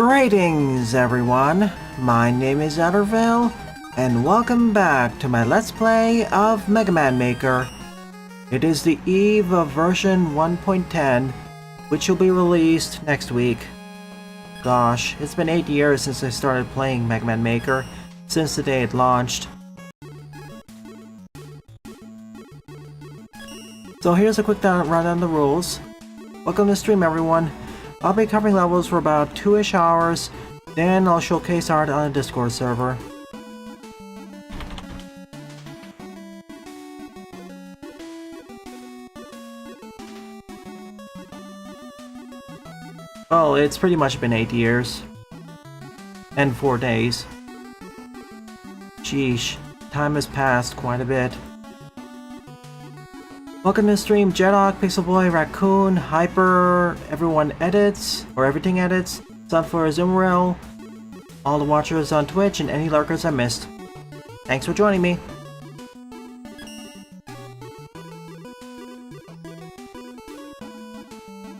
Greetings everyone, my name is Addervale, and welcome back to my Let's Play of Mega Man Maker. It is the eve of version 1.10, which will be released next week. Gosh, it's been 8 years since I started playing Mega Man Maker, since the day it launched. So here's a quick rundown on the rules. Welcome to the stream everyone. I'll be covering levels for about 2-ish hours, then I'll showcase art on a Discord server. Well, it's pretty much been 8 years. And 4 days. Sheesh, time has passed quite a bit. Welcome to the stream, Jedok, Pixel Boy, Raccoon, Hyper, Everyone Edits, or Everything Edits, Sunflower Zoomeril, all the watchers on Twitch, and any lurkers I missed. Thanks for joining me.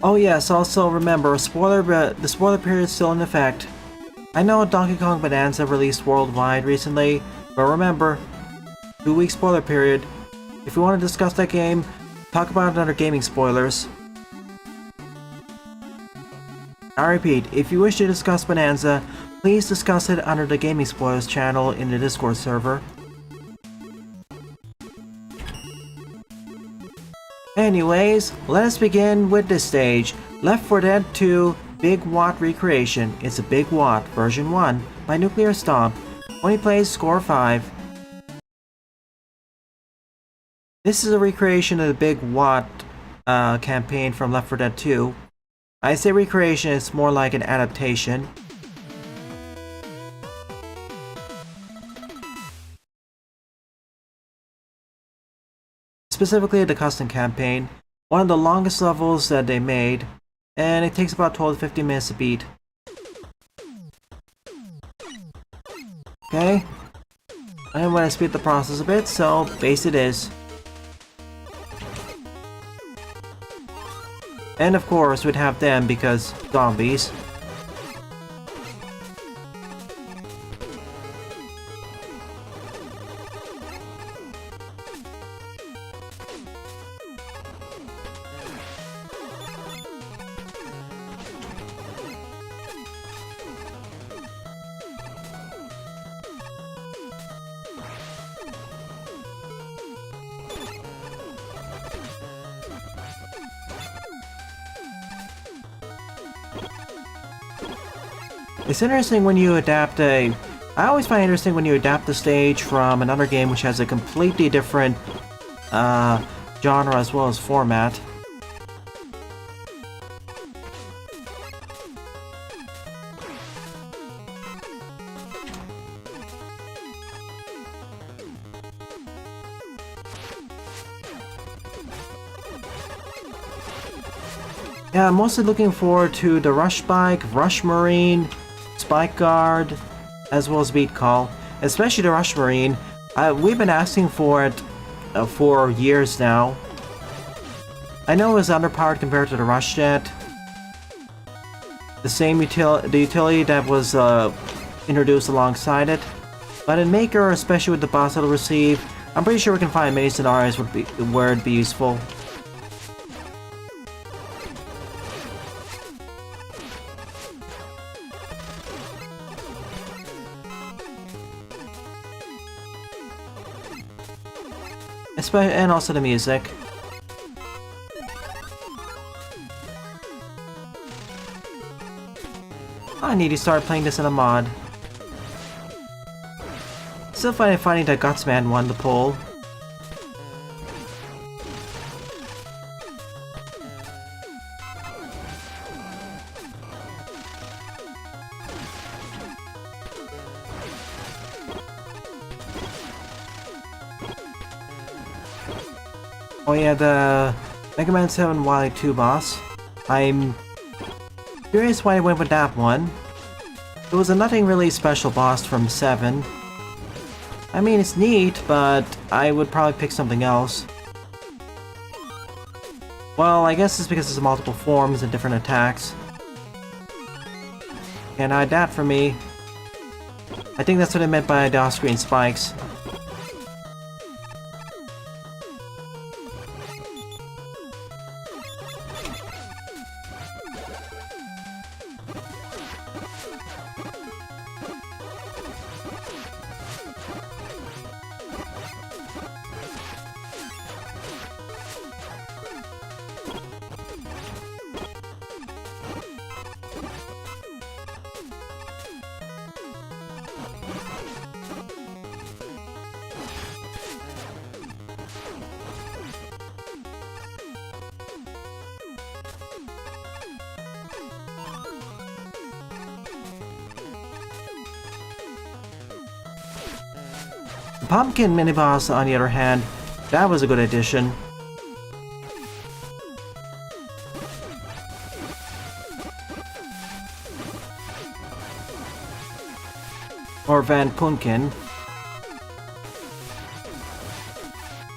Oh yes, also remember, the spoiler period is still in effect. I know Donkey Kong Bonanza released worldwide recently, but remember, 2-week spoiler period. If you want to discuss that game, talk about it under gaming spoilers. I repeat, if you wish to discuss Bonanza, please discuss it under the gaming spoilers channel in the Discord server. Anyways, let us begin with this stage, Left 4 Dead 2 Big Watt Recreation. It's a Big Watt version 1 by Nuclear Stomp. 20 plays, score 5. This is a recreation of the Big Watt campaign from Left 4 Dead 2. I say recreation, it's more like an adaptation. Specifically the custom campaign, one of the longest levels that they made, and it takes about 12 to 15 minutes to beat. Okay, I'm going to speed the process a bit, so base it is. And of course, we'd have them because zombies. It's interesting when you adapt I always find it interesting when you adapt the stage from another game which has a completely different genre as well as format. Yeah, I'm mostly looking forward to the Rush Bike, Rush Marine, Spike Guard, as well as Beat Call. Especially the Rush Marine. We've been asking for it for years now. I know it was underpowered compared to the Rush Jet. The utility that was introduced alongside it. But in Maker, especially with the boss it'll receive, I'm pretty sure we can find many scenarios where it'd be useful. And also the music. I need to start playing this in a mod. Still finding that Gutsman won the poll. Oh yeah, the Mega Man 7 Wily 2 boss. I'm curious why I went with that one. It was a nothing really special boss from 7. I mean, it's neat, but I would probably pick something else. Well, I guess it's because there's multiple forms and different attacks. Can't hide that from me. I think that's what I meant by the off-screen spikes. The Pumpkin mini-boss, on the other hand, that was a good addition. Or Van Pumpkin.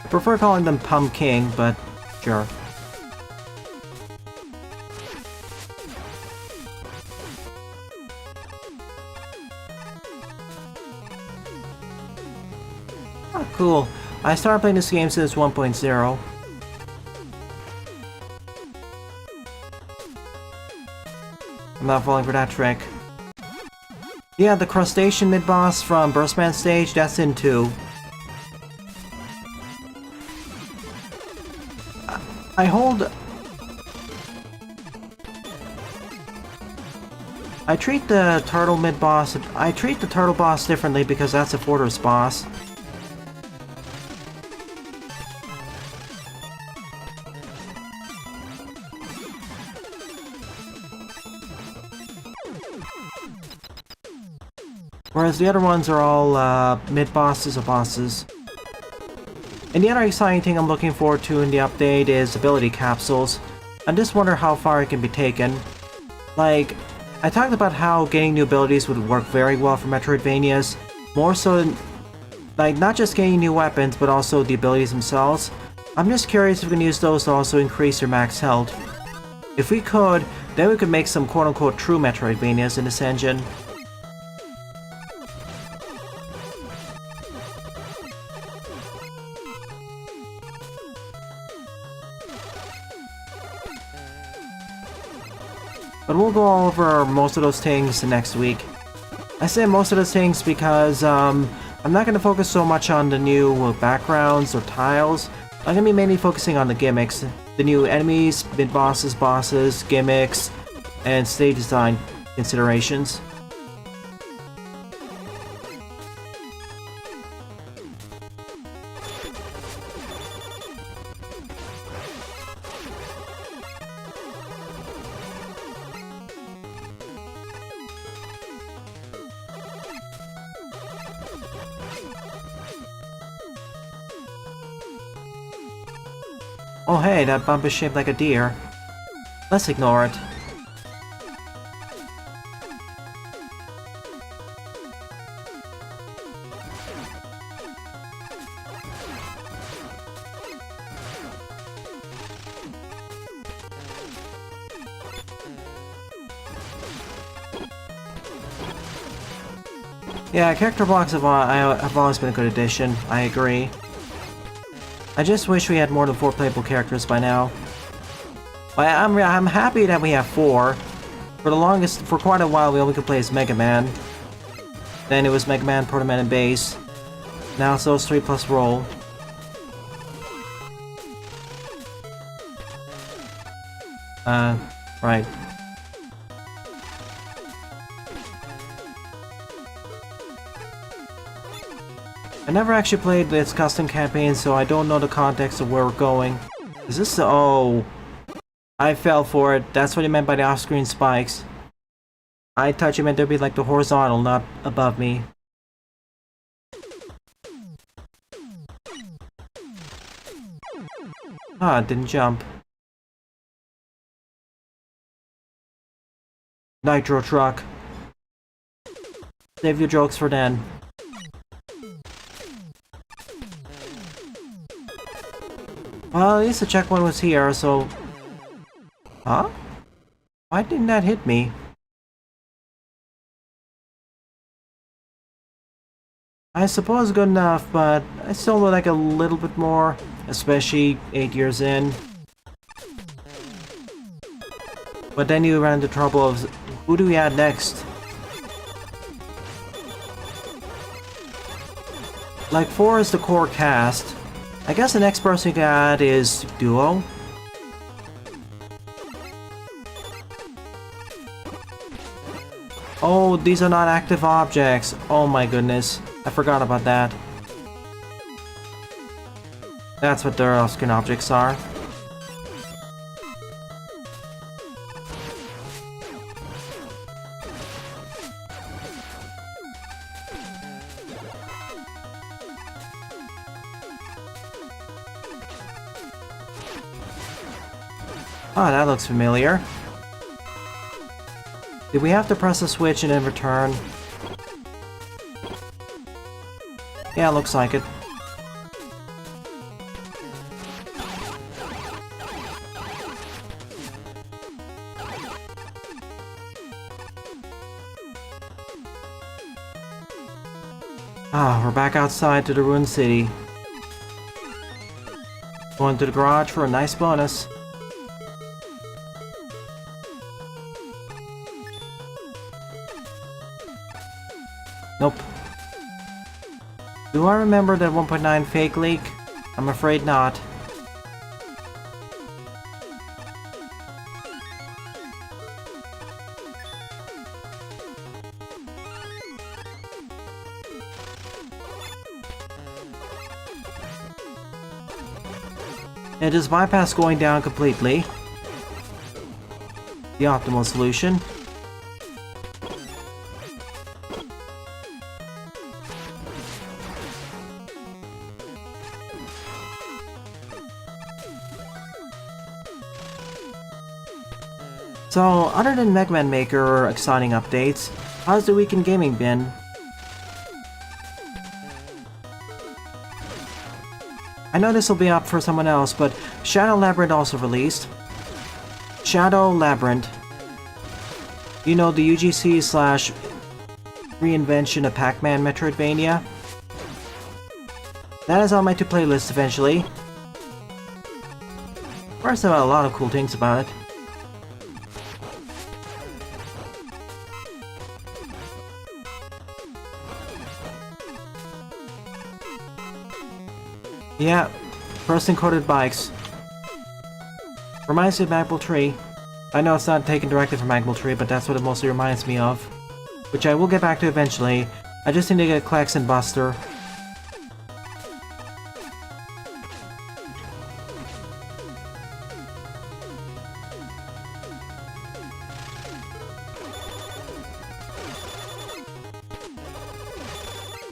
I prefer calling them Pumpkin, but sure. Oh, cool. I started playing this game since 1.0. I'm not falling for that trick. Yeah, the crustacean mid-boss from Burstman stage, that's in 2. I treat the turtle mid-boss... I treat the turtle boss differently because that's a fortress boss. Whereas the other ones are all mid-bosses or bosses. And the other exciting thing I'm looking forward to in the update is ability capsules. I just wonder how far it can be taken. Like, I talked about how getting new abilities would work very well for Metroidvanias. More so than, like, not just getting new weapons, but also the abilities themselves. I'm just curious if we can use those to also increase your max health. If we could, then we could make some quote-unquote true Metroidvanias in this engine. But we'll go over most of those things next week. I say most of those things because I'm not going to focus so much on the new backgrounds or tiles. I'm going to be mainly focusing on the gimmicks. The new enemies, mid-bosses, bosses, gimmicks, and stage design considerations. Oh hey, that bump is shaped like a deer. Let's ignore it. Yeah, character blocks have always been a good addition, I agree. I just wish we had more than 4 playable characters by now. But I'm happy that we have 4. For quite a while we only could play as Mega Man. Then it was Mega Man, Proto Man, and Bass. Now it's those 3 plus Roll. Right. I never actually played its custom campaign, so I don't know the context of where we're going. Is this... Oh... I fell for it. That's what it meant by the off-screen spikes. I thought you meant to be like the horizontal, not above me. Ah, it didn't jump. Nitro truck. Save your jokes for then. Well, at least the checkpoint was here, so... Huh? Why didn't that hit me? I suppose good enough, but I still would like a little bit more, especially 8 years in. But then you run into trouble of, who do we add next? Like 4 is the core cast. I guess the next person you can add is Duo. Oh, these are not active objects. Oh my goodness. I forgot about that. That's what their off-screen objects are. Oh, that looks familiar. Did we have to press a switch and then return? Yeah, looks like it. Ah, we're back outside to the ruined city. Going to the garage for a nice bonus. Nope. Do I remember that 1.9 fake leak? I'm afraid not. And just bypass going down completely. The optimal solution. So, other than Mega Man Maker exciting updates, how's the week in gaming been? I know this will be up for someone else, but Shadow Labyrinth also released. Shadow Labyrinth. You know, the UGC slash reinvention of Pac-Man Metroidvania? That is on my to-play list eventually. First, about a lot of cool things about it. Yeah, person-coded bikes. Reminds me of Magpul Tree. I know it's not taken directly from Magpul Tree, but that's what it mostly reminds me of. Which I will get back to eventually. I just need to get Klaxon Buster.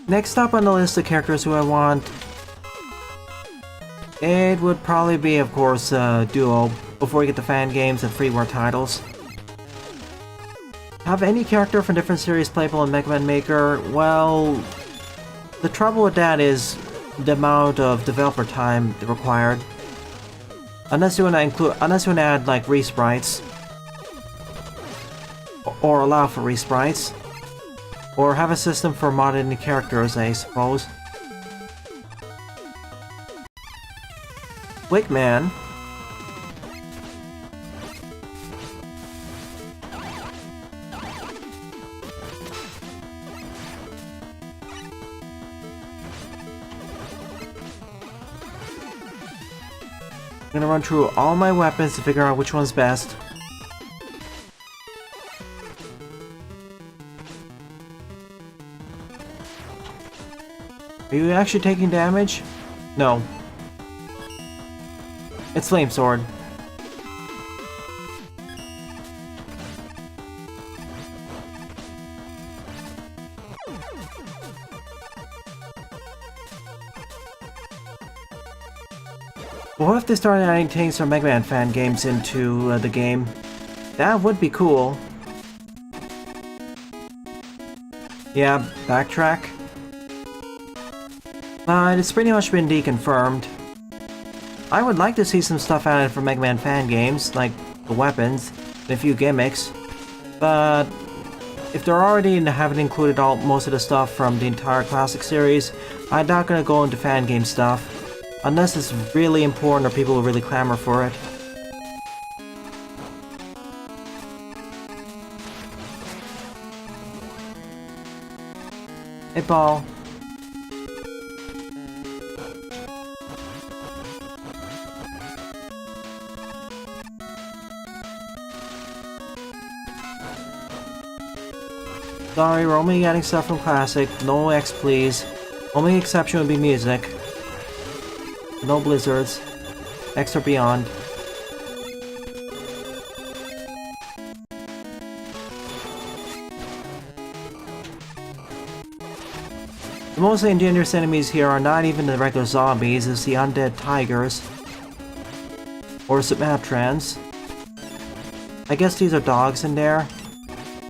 Next up on the list of characters who I want, it would probably be, of course, Duo, before we get the fan games and freeware titles. Have any character from different series playable in Mega Man Maker? Well, the trouble with that is the amount of developer time required. Unless you want to add like resprites, or allow for resprites, or have a system for modding characters, I suppose. Wickman. I'm gonna run through all my weapons to figure out which one's best. Are you actually taking damage? No. It's Flame Sword. What if they started adding things from Mega Man fan games into the game? That would be cool. Yeah, backtrack. It's pretty much been deconfirmed. I would like to see some stuff added from Mega Man fan games, like the weapons and a few gimmicks, but if they're already haven't included most of the stuff from the entire classic series, I'm not gonna go into fan game stuff. Unless it's really important or people will really clamor for it. Hey, ball. Sorry, we're only getting stuff from Classic. No X, please. Only exception would be music. No blizzards. X or beyond. The most dangerous enemies here are not even the regular zombies, it's the undead tigers. Or Sumatrans. I guess these are dogs in there.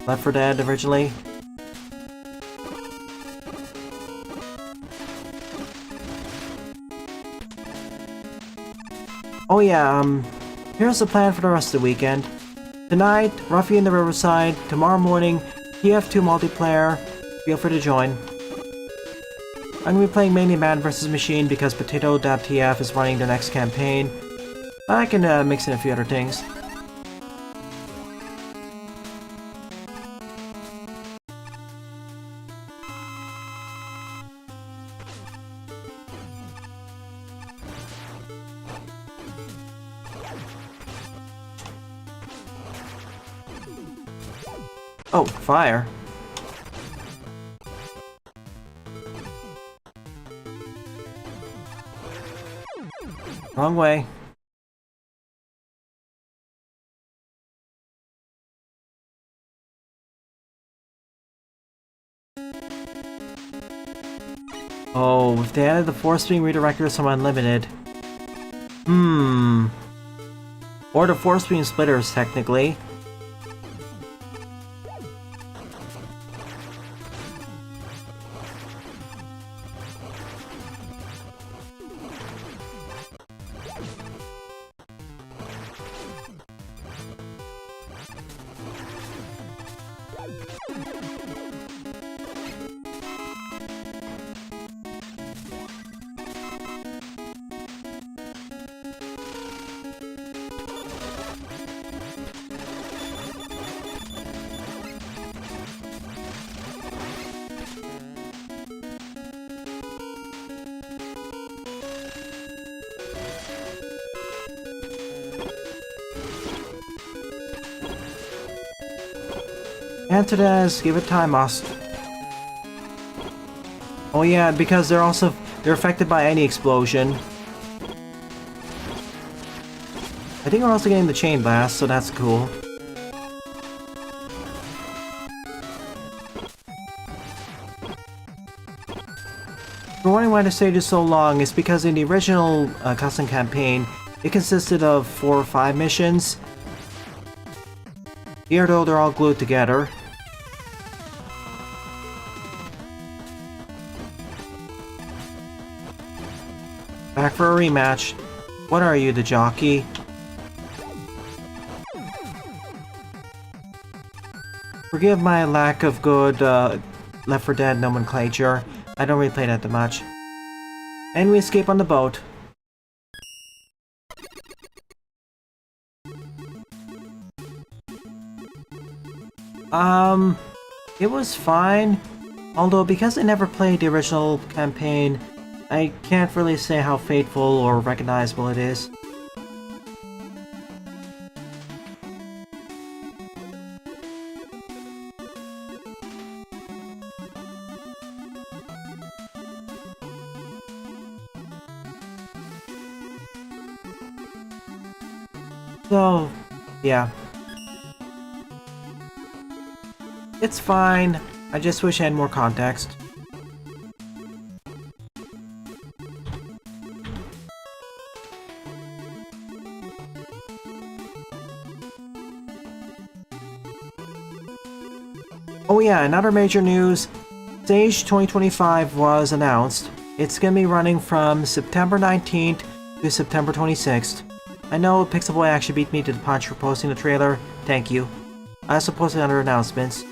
Left 4 Dead originally. Oh yeah, here's the plan for the rest of the weekend. Tonight, Ruffy in the Riverside. Tomorrow morning, TF2 multiplayer. Feel free to join. I'm going to be playing mainly Man vs. Machine because Potato.tf is running the next campaign. I can mix in a few other things. Oh, fire. Wrong way. Oh, if they added the force beam redirectors from Unlimited. Or the force beam splitters, technically. Answer this, give it time, must. Oh yeah, because they're affected by any explosion. I think we're also getting the chain blast, so that's cool. If you're wondering why the stage is so long, it's because in the original custom campaign, it consisted of 4 or 5 missions. Here though, they're all glued together. Back for a rematch. What are you, the jockey? Forgive my lack of good Left 4 Dead nomenclature. I don't really play that much. And we escape on the boat. It was fine. Although, because I never played the original campaign, I can't really say how faithful or recognizable it is. So, yeah. It's fine. I just wish I had more context. Oh yeah, another major news. Stage 2025 was announced. It's gonna be running from September 19th to September 26th. I know Pixel Boy actually beat me to the punch for posting the trailer. Thank you. I also posted other announcements.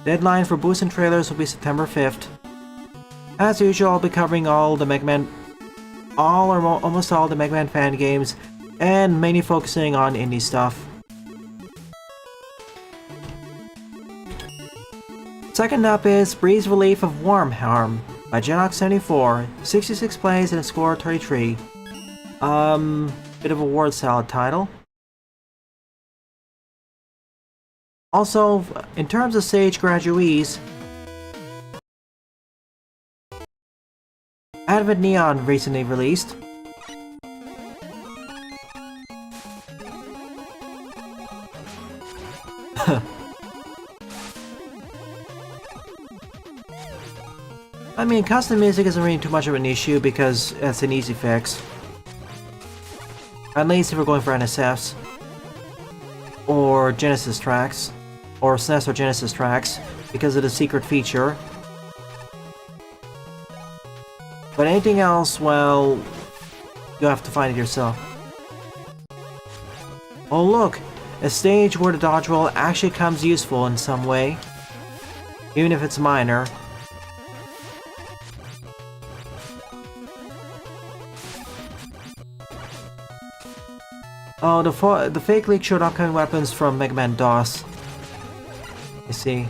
Deadline for boosts and trailers will be September 5th. As usual, I'll be covering all the Mega Man, almost all the Mega Man fan games, and mainly focusing on indie stuff. Second up is Breeze Relief of Warm Harm by Genox74, 66 plays and a score of 33. Bit of a word salad title. Also, in terms of Sage graduees, Advent Neon recently released. I mean, custom music isn't really too much of an issue because it's an easy fix. At least if we're going for NSFs. Or Genesis tracks. Or SNES or Genesis tracks, because of the secret feature. But anything else, well, you have to find it yourself. Oh look! A stage where the dodge roll actually comes useful in some way. Even if it's minor. Oh, the fake leak showed upcoming weapons from Mega Man DOS. You see.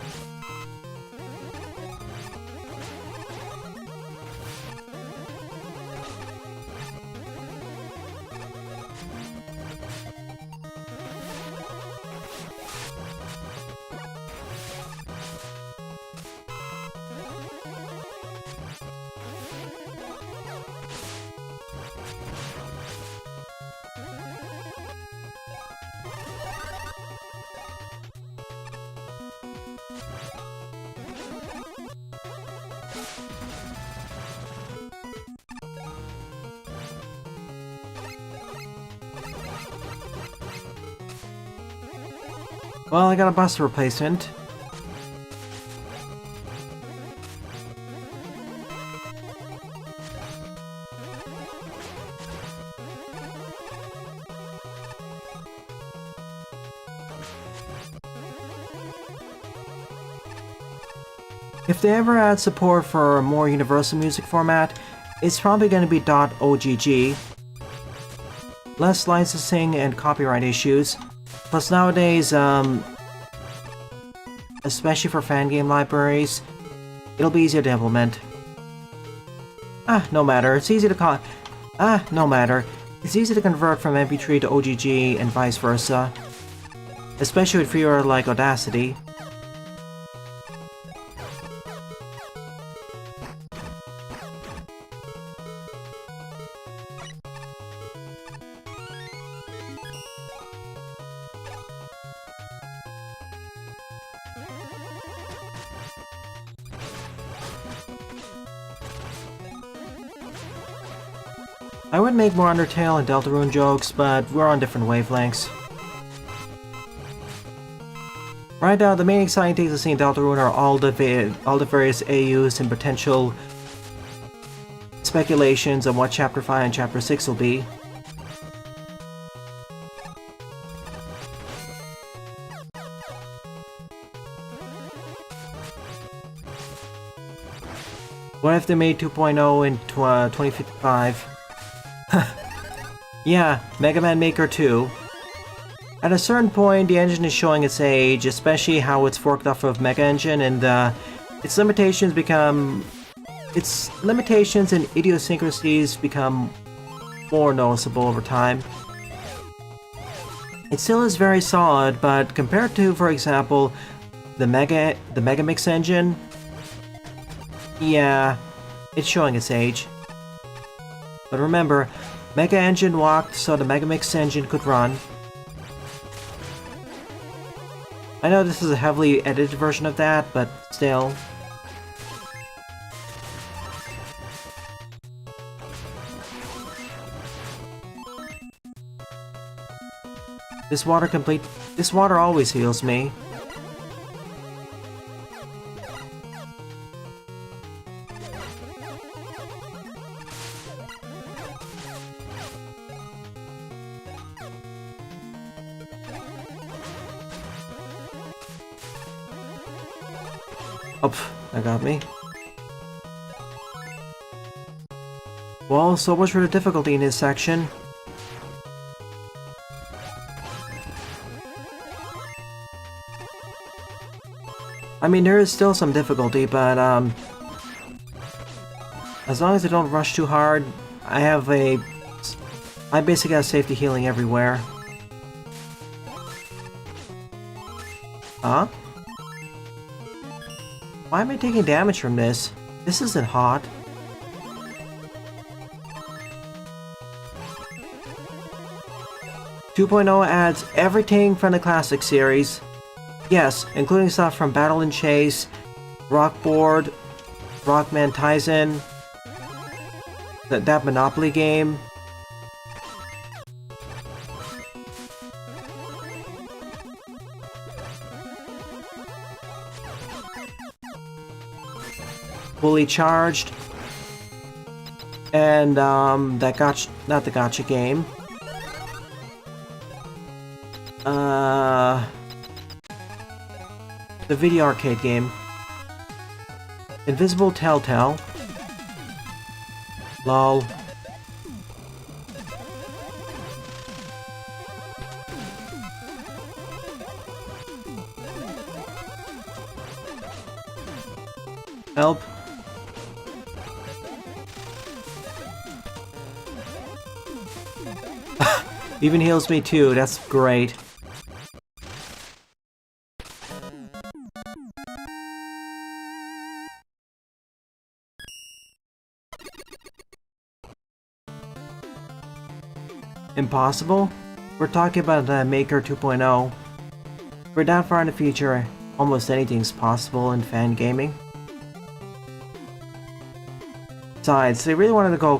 Well, I got a bus replacement. If they ever add support for a more universal music format, it's probably going to be .ogg. Less licensing and copyright issues. Plus nowadays, especially for fan game libraries, it'll be easier to implement. No matter. It's easy to no matter. It's easy to convert from MP3 to OGG and vice versa. Especially with freeware like Audacity. I would make more Undertale and Deltarune jokes, but we're on different wavelengths. Right now, the main exciting things to see in Deltarune are all the various AUs and potential speculations on what Chapter 5 and Chapter 6 will be. What if they made 2.0 in 2055? Yeah, Mega Man Maker 2. At a certain point, the engine is showing its age, especially how it's forked off of Mega Engine, and its limitations and idiosyncrasies become more noticeable over time. It still is very solid, but compared to, for example, the Mega Mix engine, yeah, it's showing its age. But remember, Mega Engine walked so the Mega Mix engine could run. I know this is a heavily edited version of that, but still. This water always heals me. Oh, that got me. Well, so much for the difficulty in this section. I mean, there is still some difficulty, but, as long as I don't rush too hard, I basically have safety healing everywhere. Huh? Why am I taking damage from this? This isn't hot. .2.0 adds everything from the classic series. Yes, including stuff from Battle and Chase, Rockboard, Rockman Tizen, that Monopoly game. Fully charged. And, that gotcha, not the gotcha game. The video arcade game. Invisible Telltale. Lol. Help. Even heals me too, that's great. Impossible? We're talking about Maker 2.0. We're that far in the future, almost anything's possible in fan gaming. Besides, they really wanted to go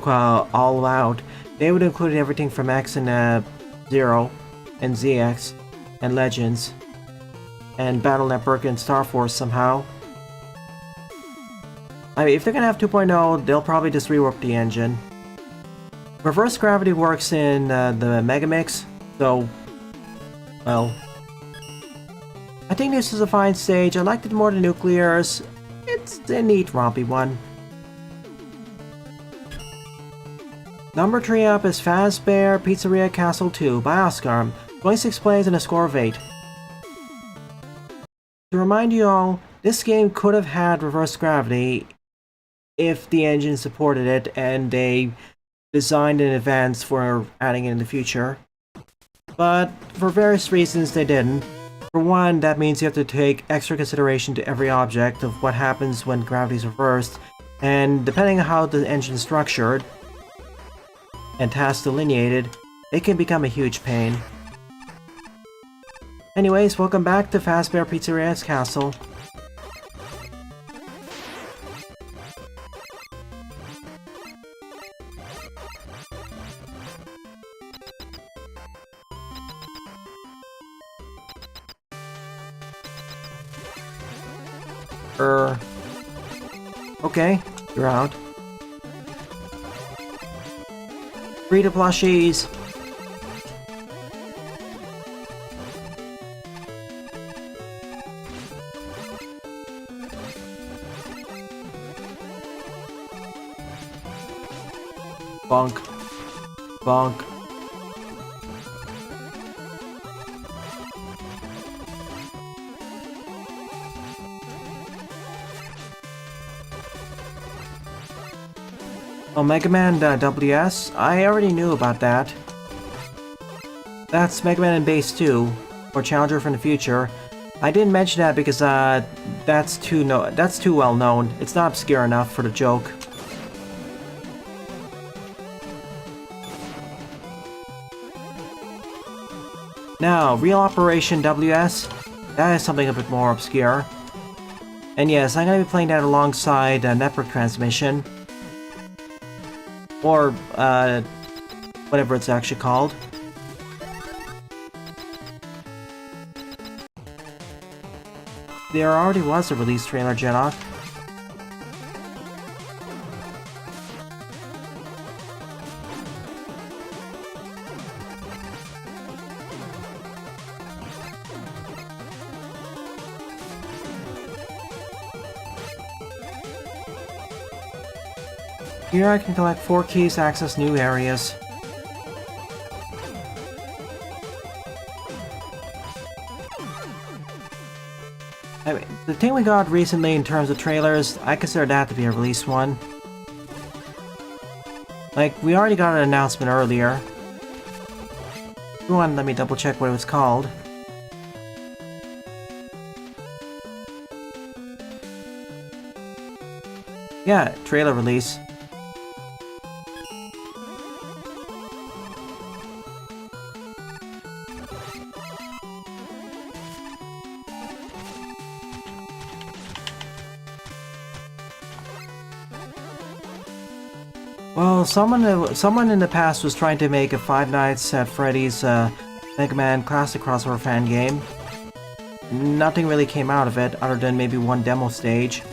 all out. They would include everything from X and Zero, and ZX, and Legends, and Battle Network and Star Force somehow. I mean, if they're gonna have 2.0, they'll probably just rework the engine. Reverse gravity works in the Megamix, so, well, I think this is a fine stage. I liked it more than Nuclear's. It's a neat, rompy one. Number 3 up is Fazbear Pizzeria Castle 2 by Oscar. 26 plays and a score of 8. To remind you all, this game could have had reverse gravity if the engine supported it and they designed in advance for adding it in the future. But for various reasons they didn't. For one, that means you have to take extra consideration to every object of what happens when gravity is reversed, and depending on how the engine is structured and tasks delineated, it can become a huge pain. Anyways, welcome back to Fazbear Pizzeria's Castle. Okay, you're out. Free to plushies! Bonk. Bonk. Oh, Mega Man WS? I already knew about that. That's Mega Man in Base 2, or Challenger from the Future. I didn't mention that because that's too well known. It's not obscure enough for the joke. Now, Real Operation WS, that is something a bit more obscure. And yes, I'm going to be playing that alongside Network Transmission. Or, whatever it's actually called. There already was a release trailer, Jedok. Here I can collect 4 keys to access new areas. I mean, the thing we got recently in terms of trailers, I consider that to be a release one. Like, we already got an announcement earlier. Go on, let me double check what it was called. Yeah, trailer release. Well, someone in the past was trying to make a Five Nights at Freddy's Mega Man Classic Crossover fan game. Nothing really came out of it, other than maybe one demo stage.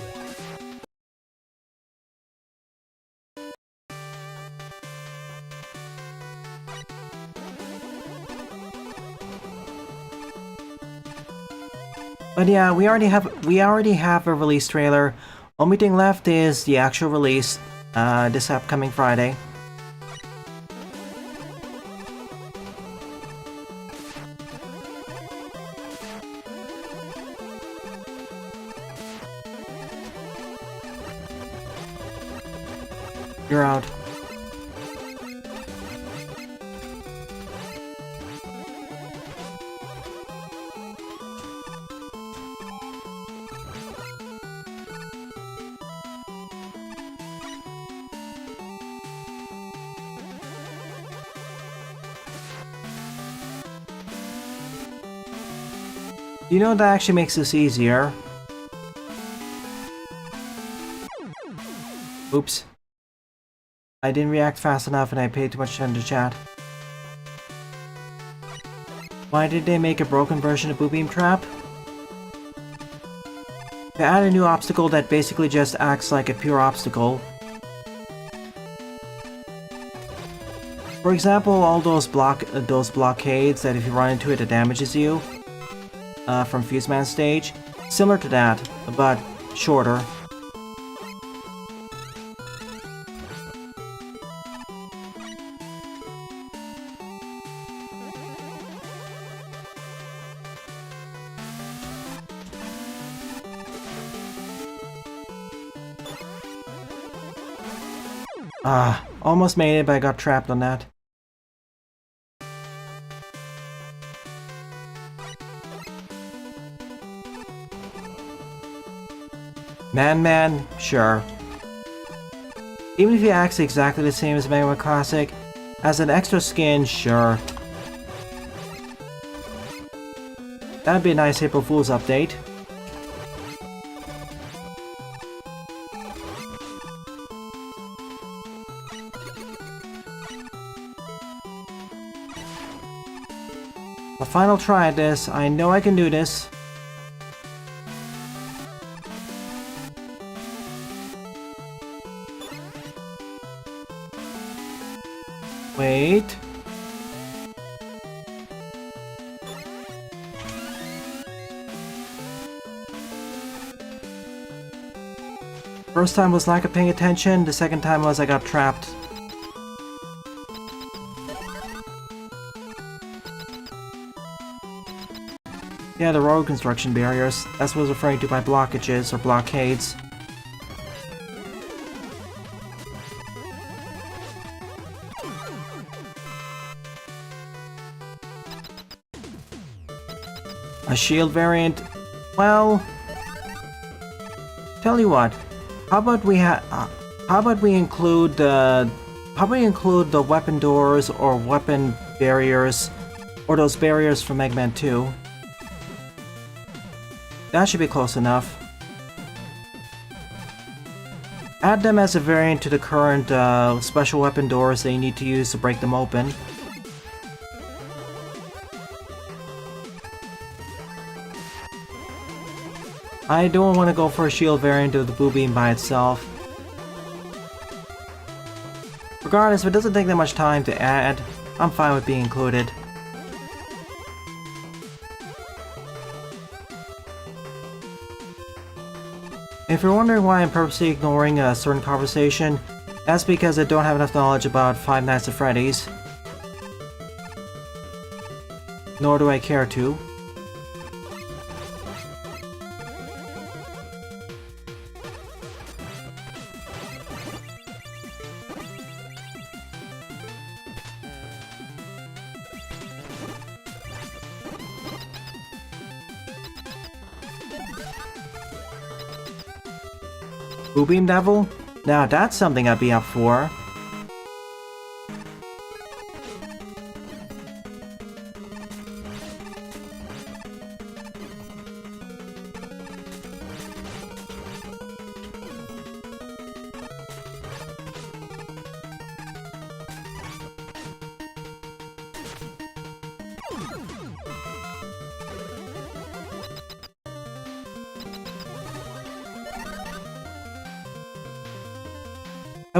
But yeah, we already have a release trailer. Only thing left is the actual release this upcoming Friday. You're out. You know, that actually makes this easier. Oops. I didn't react fast enough and I paid too much attention to chat. Why did they make a broken version of Boo Beam Trap? They add a new obstacle that basically just acts like a pure obstacle. For example, all those blockades that if you run into it, it damages you. From Fuse Man stage. Similar to that, but shorter. Almost made it, but I got trapped on that. Man, sure. Even if he acts exactly the same as Mega Man Classic, as an extra skin, sure. That'd be a nice April Fool's update. A final try at this. I know I can do this. Wait. First time was lack of paying attention, the second time was I got trapped. Yeah, the road construction barriers. That's what I was referring to by blockages or blockades. A shield variant? Well, tell you what. How about we include the weapon doors or weapon barriers, or those barriers from Mega Man 2? That should be close enough. Add them as a variant to the current special weapon doors that you need to use to break them open. I don't want to go for a shield variant of the Boo Beam by itself. Regardless, if it doesn't take that much time to add, I'm fine with being included. If you're wondering why I'm purposely ignoring a certain conversation, That's because I don't have enough knowledge about Five Nights at Freddy's. Nor do I care to. Blue Beam Devil? Now that's something I'd be up for.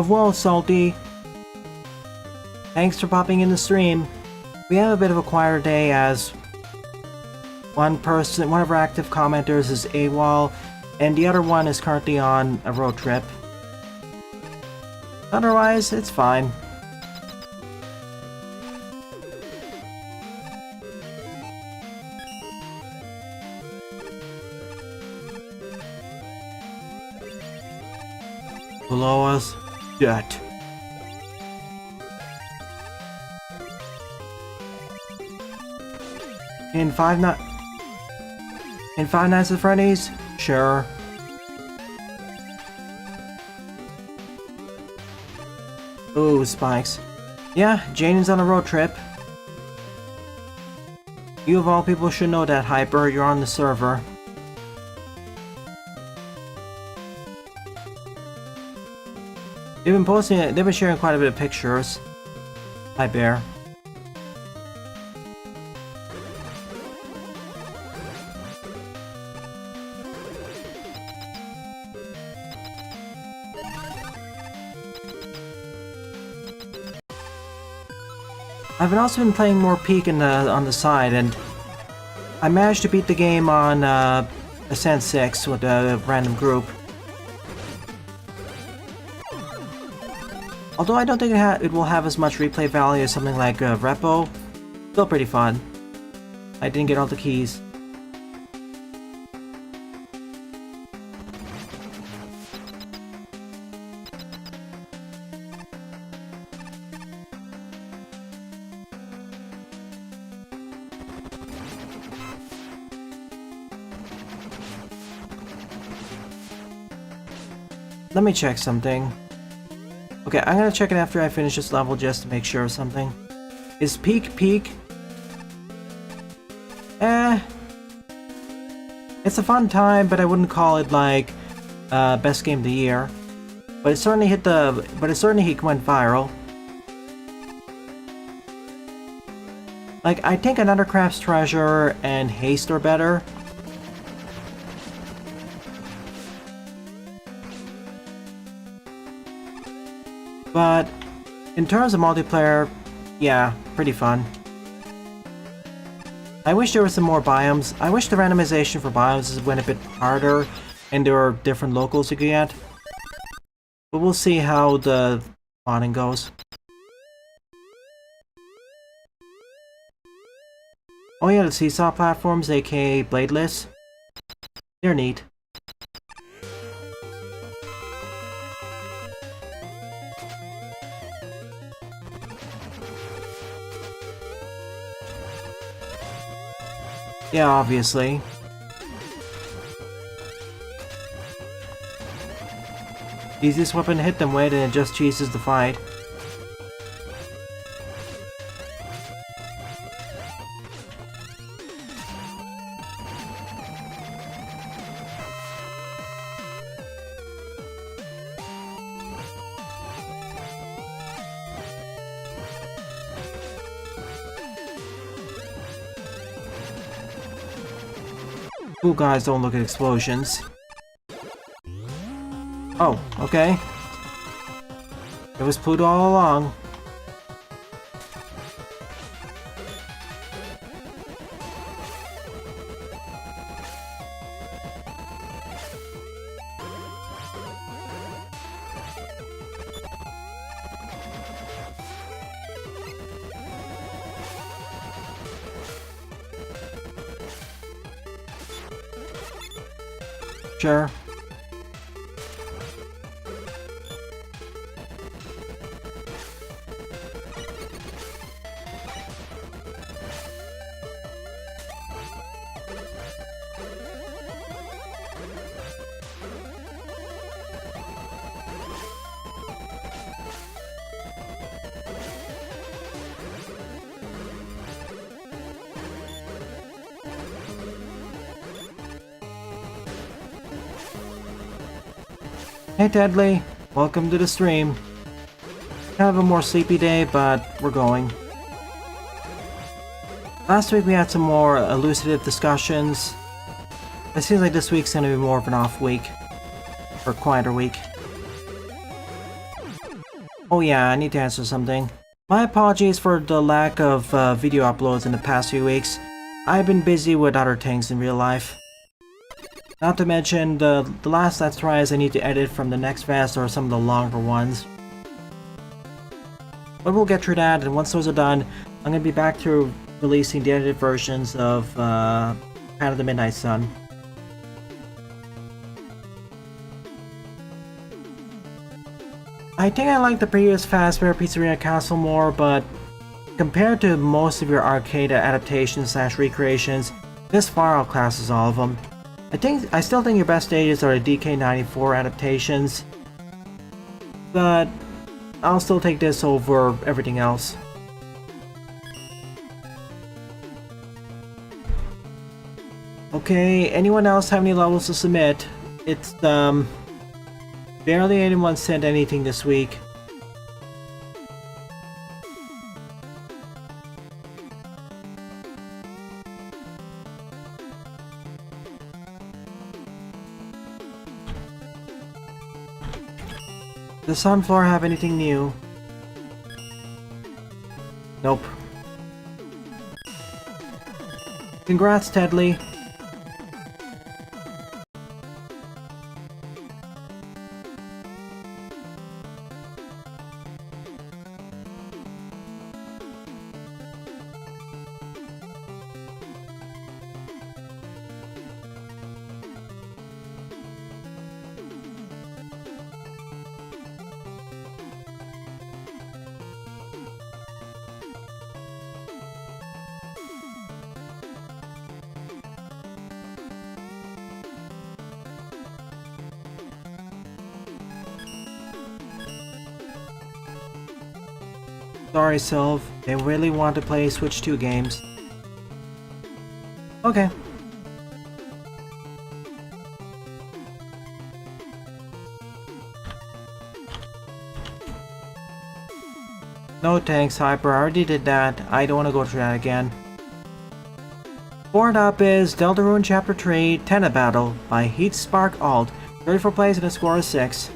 Well, Salty. Thanks for popping in the stream. We have a bit of a quieter day as one of our active commenters is AWOL, and the other one is currently on a road trip. Otherwise, it's fine. Below us, debt. In Five Nights at Freddy's? Sure. Ooh, spikes. Yeah, Jane is on a road trip. You of all people should know that, Hyper. You're on the server. They've been sharing quite a bit of pictures. Hi, Bear. I've also been playing more Peak on the side, and I managed to beat the game on Ascent 6 with a random group. Although I don't think it will have as much replay value as something like Repo, still pretty fun. I didn't get all the keys. Let me check something. Okay, I'm gonna check it after I finish this level just to make sure of something. Is Peak? It's a fun time, but I wouldn't call it like best game of the year. But it certainly went viral. Like, I think Another Craft's Treasure and Haste are better. But in terms of multiplayer, yeah, pretty fun. I wish there were some more biomes. I wish the randomization for biomes went a bit harder and there were different locals you could get. But we'll see how the modding goes. Oh yeah, the seesaw platforms, aka bladeless. They're neat. Yeah, obviously. Easiest weapon to hit them with, and it just cheeses the fight. Cool guys don't look at explosions. Oh, okay. It was Pluto all along. Sure. Hey Deadly, welcome to the stream. Kind of a more sleepy day, but we're going. Last week we had some more elucidative discussions. It seems like this week's gonna be more of an off week. Or quieter week. Oh yeah, I need to answer something. My apologies for the lack of video uploads in the past few weeks. I've been busy with other things in real life. Not to mention, the last Let's Tries I need to edit from the next fest or some of the longer ones. But we'll get through that, and once those are done, I'm going to be back to releasing the edited versions of Path of the Midnight Sun. I think I like the previous Fazbear Pizzeria Castle more, but compared to most of your arcade adaptations / recreations, this far outclasses all of them. I still think your best stages are the DK94 adaptations, but I'll still take this over everything else. Okay, anyone else have any levels to submit? It's, barely anyone sent anything this week. Does Sunflower have anything new? Nope. Congrats, Tedley. Sorry, Sylv. They really want to play Switch 2 games. Okay. No thanks, Hyper. I already did that. I don't want to go through that again. Board up is Deltarune Chapter 3, Tenna Battle by Heatspark Alt. 34 plays and a score of 6.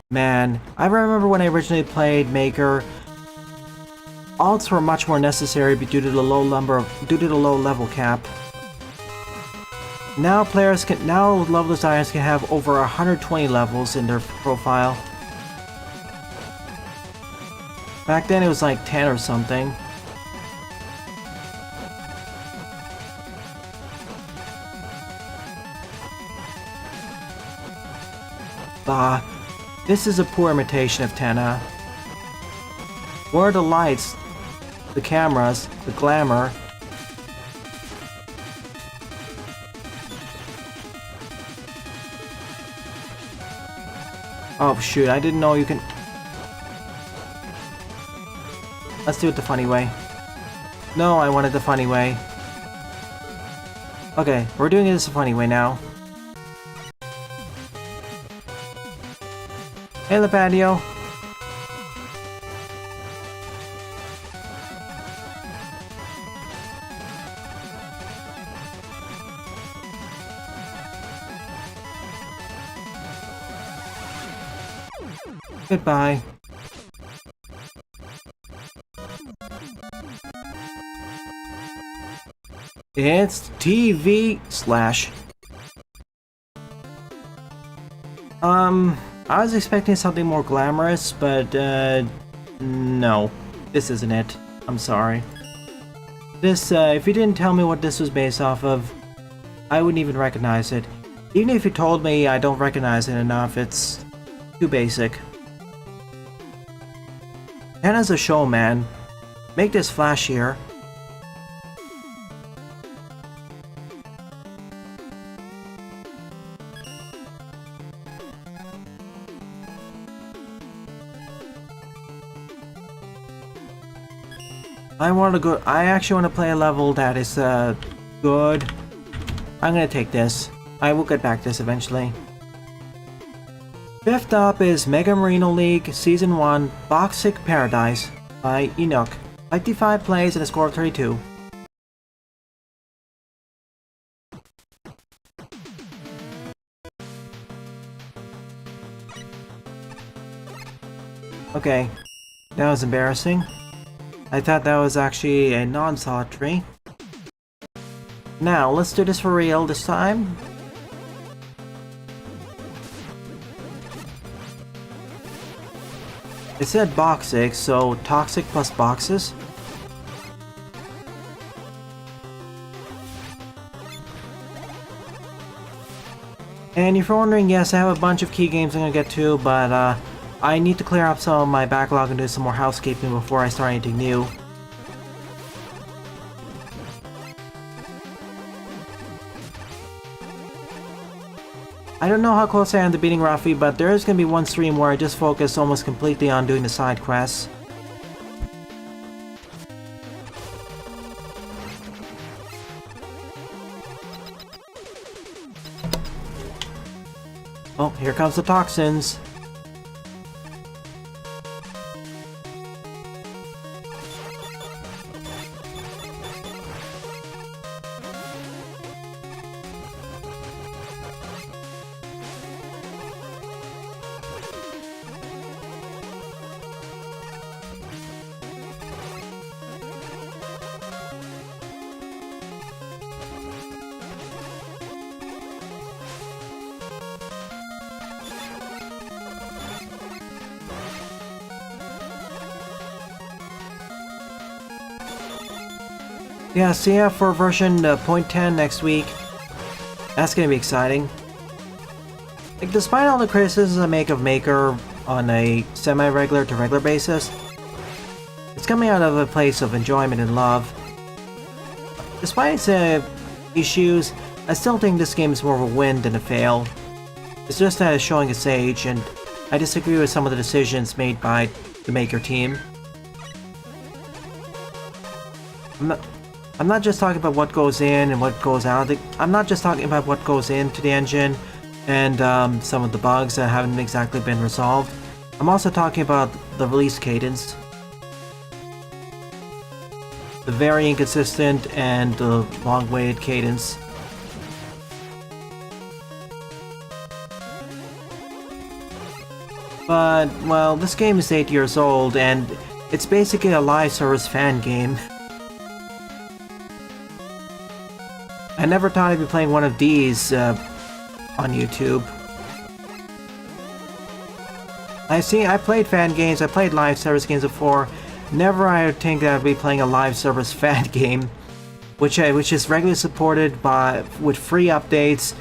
Man, I remember when I originally played Maker, alts were much more necessary due to the low level cap. Now level designers can have over 120 levels in their profile. Back then it was like 10 or something. Bah, this is a poor imitation of Tenna. Where are the lights? The cameras, the glamour. Oh shoot, I didn't know you can... Let's do it the funny way. No, I wanted the funny way. Okay, we're doing it the funny way now. Hey, Lepadio. Goodbye. It's TV slash. I was expecting something more glamorous, but no, this isn't it. I'm sorry. This, if you didn't tell me what this was based off of, I wouldn't even recognize it. Even if you told me I don't recognize it enough, it's too basic. And as a showman, make this flashier. I actually want to play a level that is good. I'm gonna take this. I will get back to this eventually. Fifth up is Mega Marino League Season 1 Boxic Paradise by Enoch. 55 plays and a score of 32. Okay, that was embarrassing. I thought that was actually a non-solitary. Now, let's do this for real this time. It said boxic, so toxic plus boxes. And if you're wondering, yes, I have a bunch of key games I'm gonna get to, but I need to clear up some of my backlog and do some more housekeeping before I start anything new. I don't know how close I am to beating Rafi, but there is going to be one stream where I just focus almost completely on doing the side quests. Oh, here comes the toxins. Yeah, see ya for version 0.10 next week. That's gonna be exciting. Like, despite all the criticisms I make of Maker on a semi-regular to regular basis, it's coming out of a place of enjoyment and love. Despite its issues, I still think this game is more of a win than a fail. It's just that it's showing its age, and I disagree with some of the decisions made by the Maker team. I'm not just talking about what goes in and what goes out. I'm not just talking about what goes into the engine and some of the bugs that haven't exactly been resolved. I'm also talking about the release cadence. The very inconsistent and long-waited cadence. But, well, this game is 8 years old and it's basically a live service fan game. I never thought I'd be playing one of these on YouTube. I played fan games, I played live service games before. Never I would think that I'd be playing a live service fan game, which is regularly supported with free updates,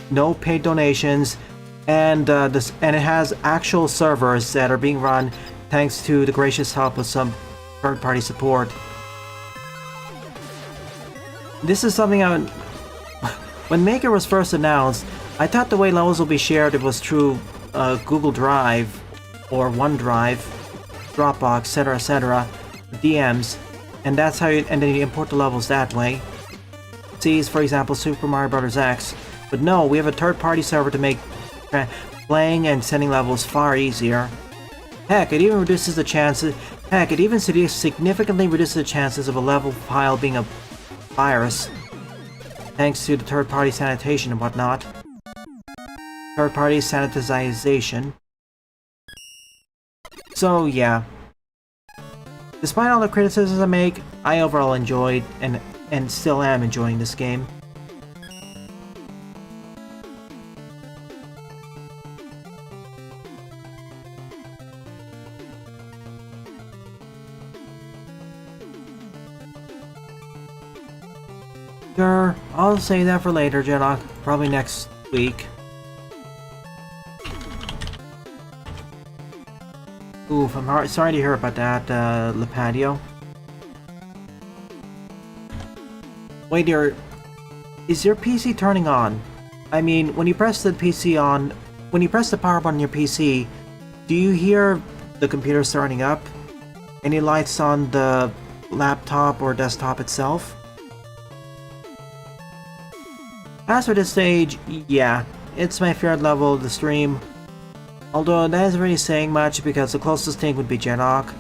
no paid donations, and it has actual servers that are being run thanks to the gracious help of some third-party support. This is something when Maker was first announced, I thought the way levels will be shared was through Google Drive or OneDrive, Dropbox, etc., DMs, and that's how and then you import the levels that way. See, for example, Super Mario Bros. X. But no, we have a third-party server to make playing and sending levels far easier. Heck, it even reduces the chances. Heck, it even significantly reduces the chances of a level file being a virus, thanks to the third-party sanitation and whatnot. Third-party sanitization. So, yeah. Despite all the criticisms I make, I overall enjoyed and still am enjoying this game. Sure, I'll save that for later, Jedok. Probably next week. Oof, I'm sorry to hear about that, Lepadio. Wait, is your PC turning on? I mean, when you press the PC on, when you press the power button on your PC, do you hear the computer starting up? Any lights on the laptop or desktop itself? As for this stage, yeah, it's my favorite level of the stream. Although that isn't really saying much because the closest thing would be Genok.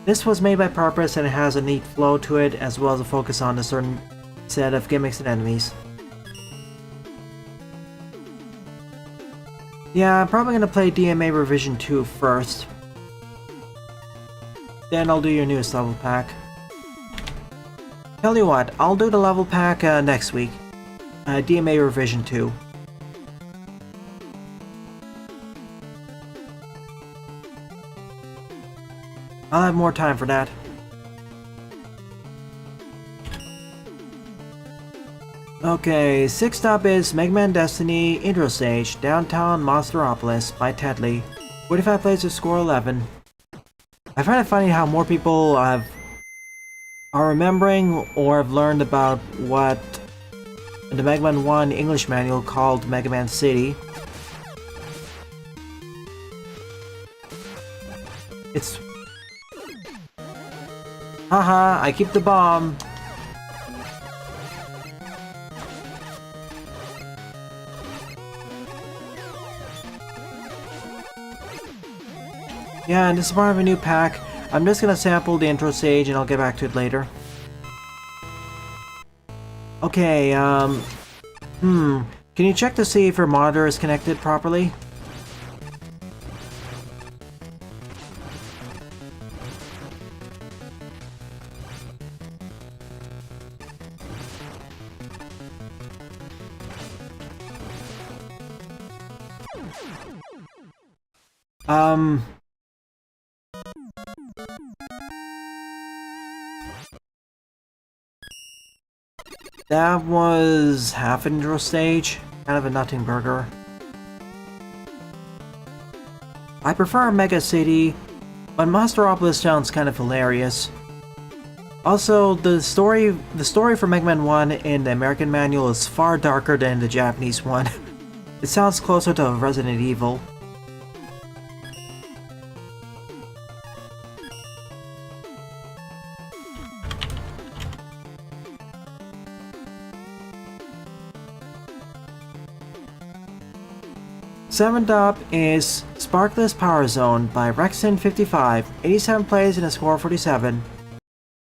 This was made by purpose and it has a neat flow to it as well as a focus on a certain set of gimmicks and enemies. Yeah, I'm probably gonna play DMA Revision 2 first. Then I'll do your newest level pack. Tell you what, I'll do the level pack next week. DMA Revision 2. I'll have more time for that. Okay, 6th up is Mega Man Destiny Intro Stage, Downtown Monsteropolis by Tedley. 45 plays to score 11. I find it funny how more people are remembering or have learned about what the Mega Man 1 English manual called Mega Man City. It's... Haha, I keep the bomb! Yeah, and this is part of a new pack. I'm just gonna sample the intro stage and I'll get back to it later. Okay, can you check to see if your monitor is connected properly? That was half an intro stage, kind of a nothing burger. I prefer Mega City, but Monsteropolis sounds kind of hilarious. Also, the story for Mega Man 1 in the American manual is far darker than the Japanese one. It sounds closer to Resident Evil. Seventh up is Sparkless Power Zone by Rexin55, 87 plays and a score of 47.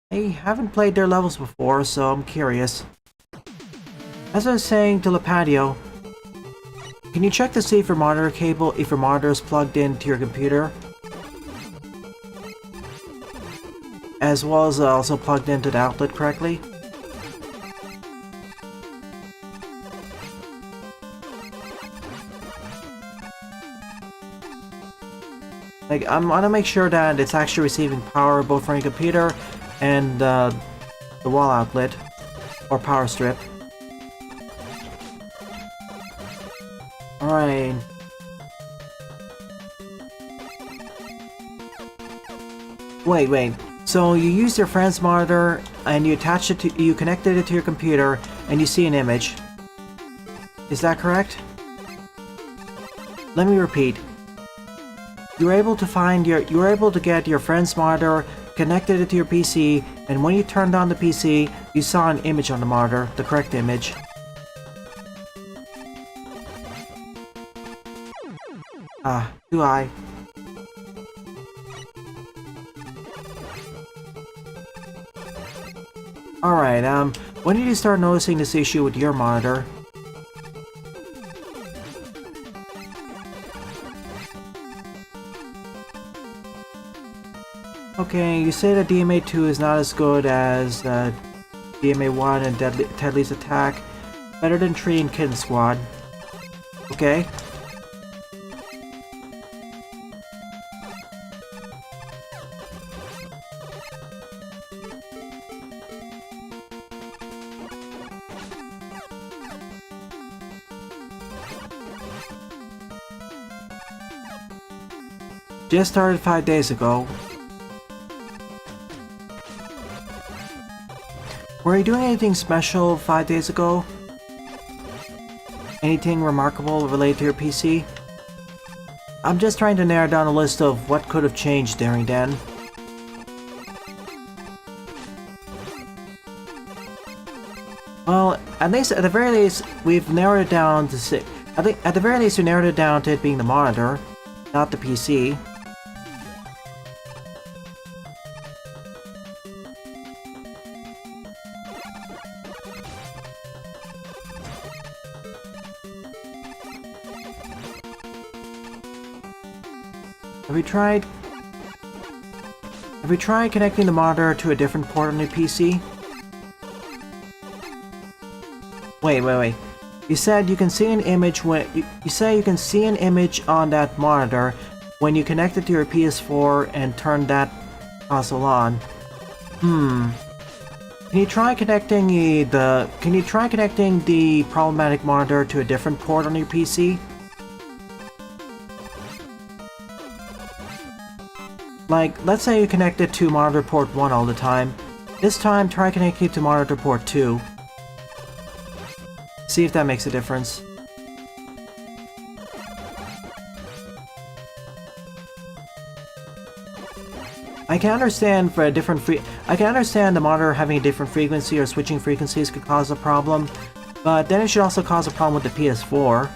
I haven't played their levels before, so I'm curious. As I was saying to Lepadio, can you check to see if your monitor cable, if your monitor is plugged into your computer? As well as also plugged into the outlet correctly? Like, I want to make sure that it's actually receiving power both from your computer and the wall outlet, or power strip. Alright. Wait. So you use your friend's monitor and you connected it to your computer and you see an image. Is that correct? Let me repeat. You were able to get your friend's monitor, connected it to your PC, and when you turned on the PC, you saw an image on the monitor, the correct image. Do I? Alright, when did you start noticing this issue with your monitor? Okay, you say that DMA 2 is not as good as DMA 1 and Tedley's Attack. Better than Tree and Kitten Squad. Okay. Just started 5 days ago. Were you doing anything special 5 days ago? Anything remarkable related to your PC? I'm just trying to narrow down a list of what could have changed during then. Well, at the very least, we've narrowed it down to at the very least, we narrowed it down to it being the monitor, not the PC. Have we tried connecting the monitor to a different port on the PC? Wait. You said you can see an image when you say you can see an image on that monitor when you connect it to your PS4 and turn that console on. Can you try connecting the problematic monitor to a different port on your PC? Like, let's say you connect it to monitor port 1 all the time. This time, try connecting it to monitor port 2. See if that makes a difference. I can understand the monitor having a different frequency or switching frequencies could cause a problem, but then it should also cause a problem with the PS4.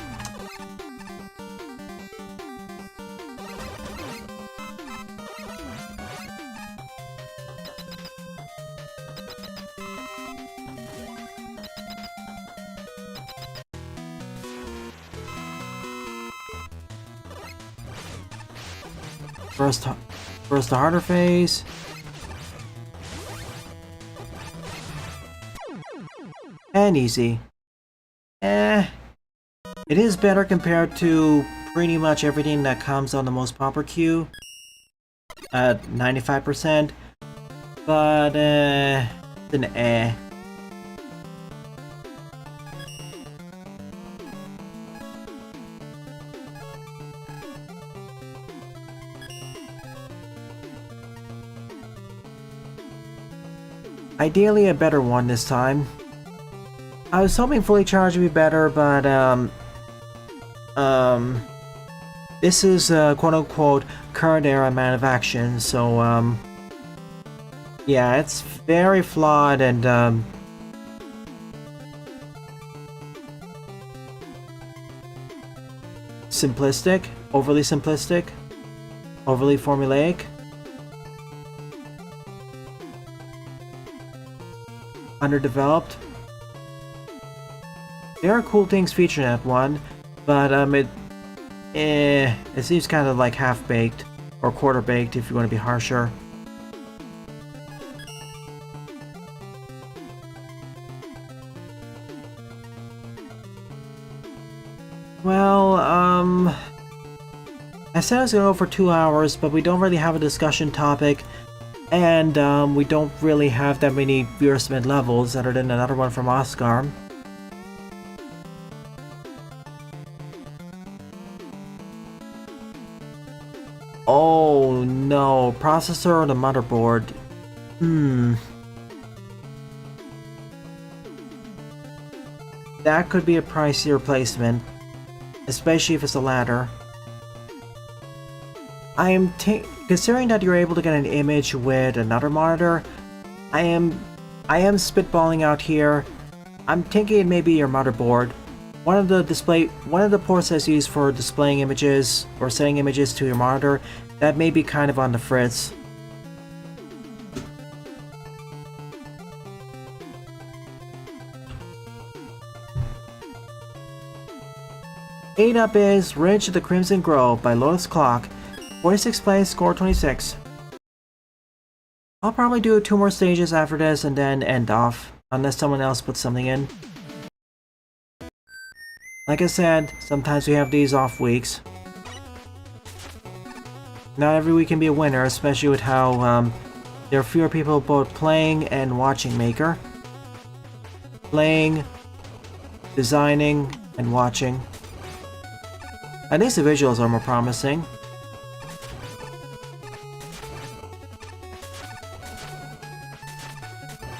First the harder phase. And easy. It is better compared to pretty much everything that comes on the most popular queue. At 95%. But, it's an eh. Ideally a better one this time. I was hoping fully charged would be better, but this is quote-unquote current era man of action, so yeah, it's very flawed and simplistic, overly formulaic. Underdeveloped. There are cool things featured in that one, but it seems kind of like half-baked, or quarter-baked if you want to be harsher. Well, I said I was gonna go for 2 hours, but we don't really have a discussion topic. And we don't really have that many viewer submit levels other than another one from Oscar. Oh no, processor or the motherboard? That could be a pricey replacement, especially if it's the latter. Considering that you're able to get an image with another monitor, I am spitballing out here. I'm thinking it may be your motherboard. One of the ports that's used for displaying images or sending images to your monitor, that may be kind of on the fritz. Eight up is Ridge of the Crimson Grove by Lotus Clock. 46 plays, score 26. I'll probably do 2 more stages after this and then end off, unless someone else puts something in. Like I said, sometimes we have these off weeks. Not every week can be a winner, especially with how there are fewer people both playing and watching Maker. Playing, designing, and watching. At least the visuals are more promising.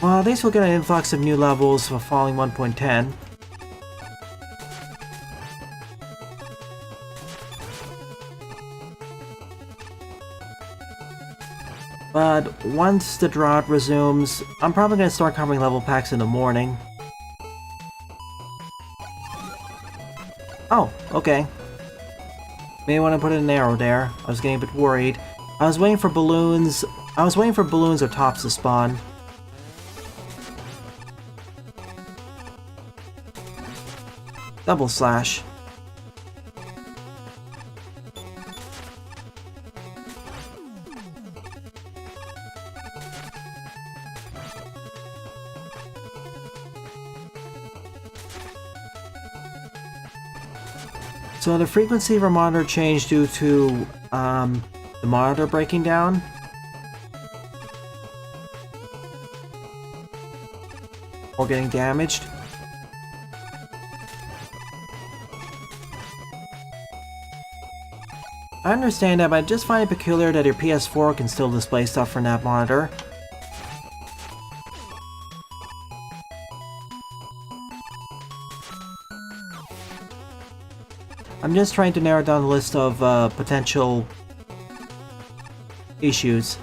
Well, at least we'll get an influx of new levels for Falling 1.10. But once the drought resumes, I'm probably going to start covering level packs in the morning. Oh, okay. May want to put an arrow there. I was getting a bit worried. I was waiting for balloons or tops to spawn. Double slash. So the frequency of our monitor changed due to the monitor breaking down. Or getting damaged. I understand that, but I just find it peculiar that your PS4 can still display stuff from that monitor. I'm just trying to narrow down the list of potential issues.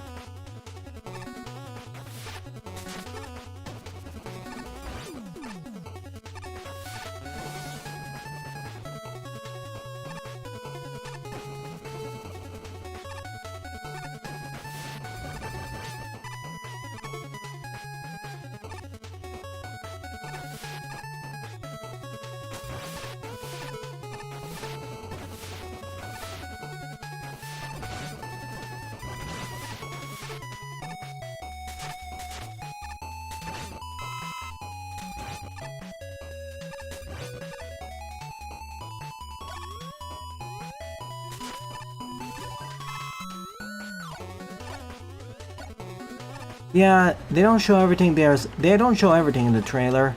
Yeah, they don't show everything they don't show everything in the trailer.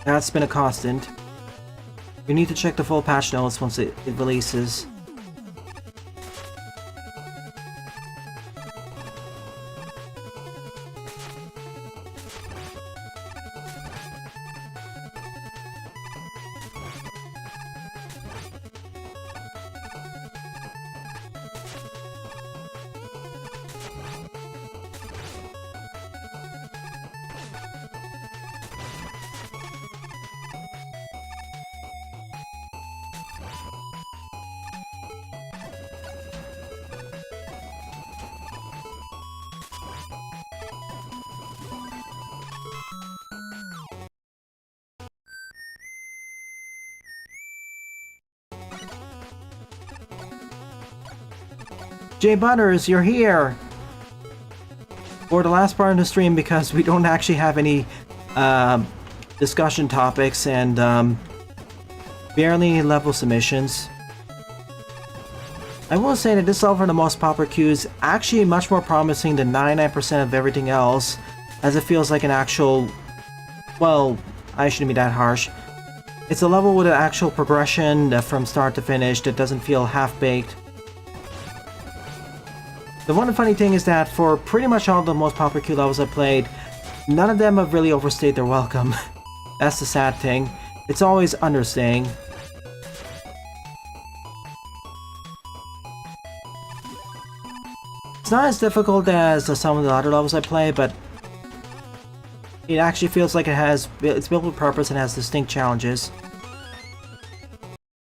That's been a constant. You need to check the full patch notes once it releases. Jay Butters, you're here! For the last part of the stream, because we don't actually have any discussion topics and barely any level submissions. I will say that this level for the most popular queue is actually much more promising than 99% of everything else, as it feels like an actual... well, I shouldn't be that harsh. It's a level with an actual progression from start to finish that doesn't feel half-baked. The one funny thing is that for pretty much all the most popular queue levels I've played, none of them have really overstayed their welcome. That's the sad thing. It's always understaying. It's not as difficult as some of the other levels I play, but it actually feels like it's built with purpose and has distinct challenges.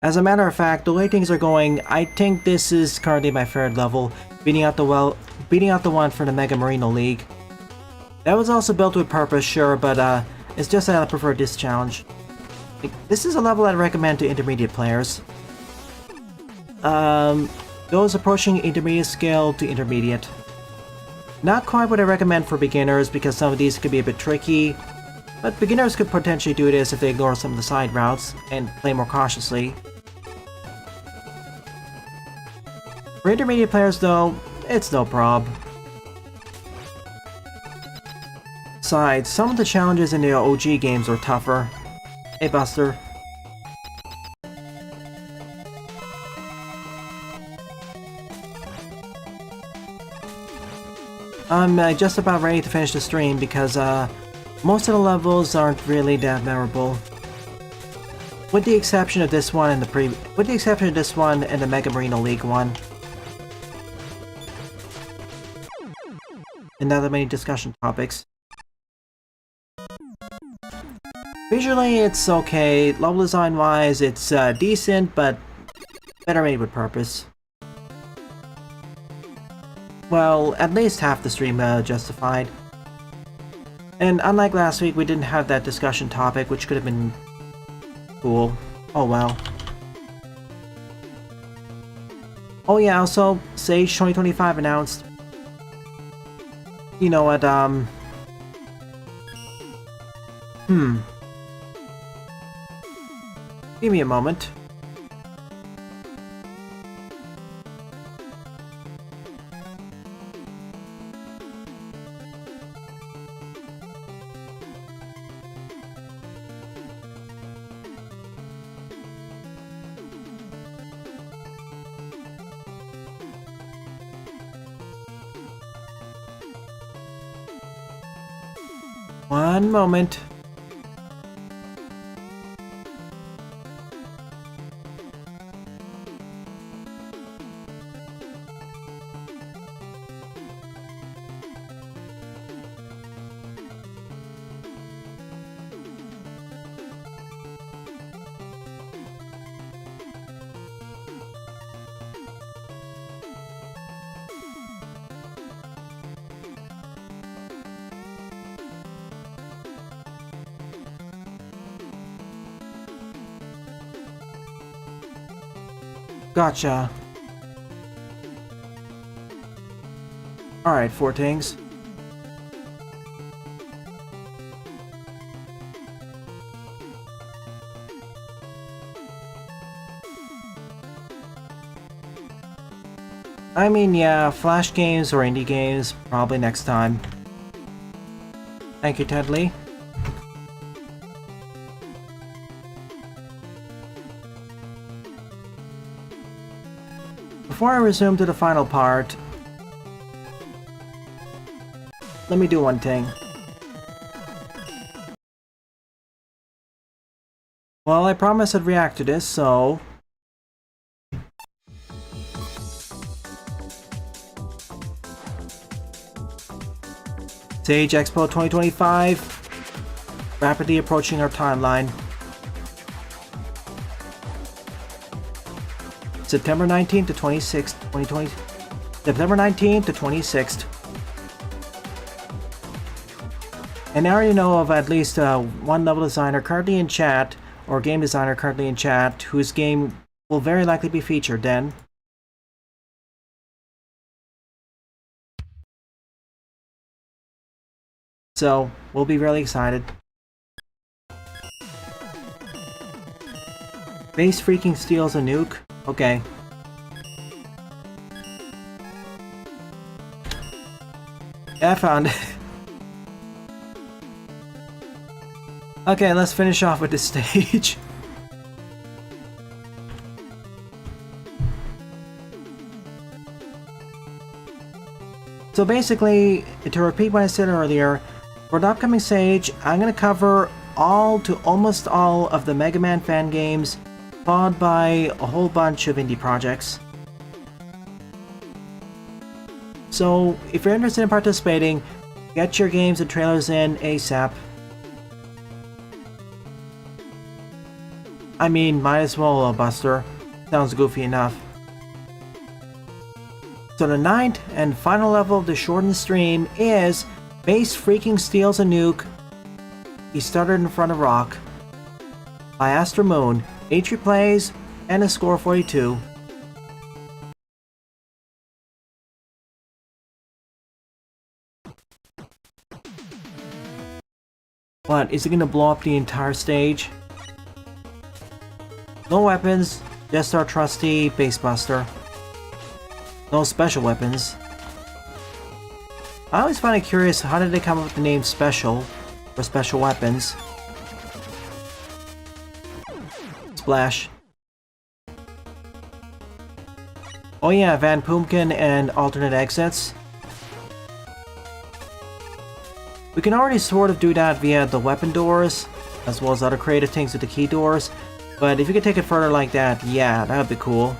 As a matter of fact, the way things are going, I think this is currently my favorite level, beating out the one for the Mega Marino League. That was also built with purpose, sure, but it's just that I prefer this challenge. This is a level I'd recommend to intermediate players. Those approaching intermediate skill to intermediate. Not quite what I recommend for beginners, because some of these could be a bit tricky, but beginners could potentially do this if they ignore some of the side routes and play more cautiously. For intermediate players though, it's no prob. Besides, some of the challenges in the OG games are tougher. Hey Buster. I'm just about ready to finish the stream because most of the levels aren't really that memorable. With the exception of this one and the Mega Marino League one. And not that many discussion topics. Visually, it's okay. Level design-wise, it's decent, but better made with purpose. Well, at least half the stream justified. And unlike last week, we didn't have that discussion topic, which could have been cool. Oh well. Oh yeah, also, Sage 2025 announced. You know what, Give me a moment. One moment. Gotcha. Alright, four things. I mean, yeah, Flash games or indie games, probably next time. Thank you, Ted Lee. Before I resume to the final part, let me do one thing. Well, I promised I'd react to this, so... Sage Expo 2025, rapidly approaching our timeline. September 19th to 26th, 2020. September 19th to 26th. And I already know of at least one level designer currently in chat, or game designer currently in chat, whose game will very likely be featured then. So, we'll be really excited. Base freaking steals a nuke? Okay. Yeah, I found it. Okay, let's finish off with this stage. So basically, to repeat what I said earlier, for the upcoming stage, I'm going to cover almost all of the Mega Man fan games, followed by a whole bunch of indie projects. So, if you're interested in participating, get your games and trailers in ASAP. I mean, might as well, Buster. Sounds goofy enough. So the ninth and final level of the shortened stream is Base Freaking Steals a Nuke. He Started in Front of Rock by Astro Moon. 8 replays and a score of 42. What, is it gonna blow up the entire stage? No weapons, just our trusty Base Buster. No special weapons. I always find it curious, how did they come up with the name Special for special weapons? Splash. Oh yeah, Van Poomkin and alternate exits. We can already sort of do that via the weapon doors, as well as other creative things with the key doors. But if you could take it further like that, yeah, that would be cool.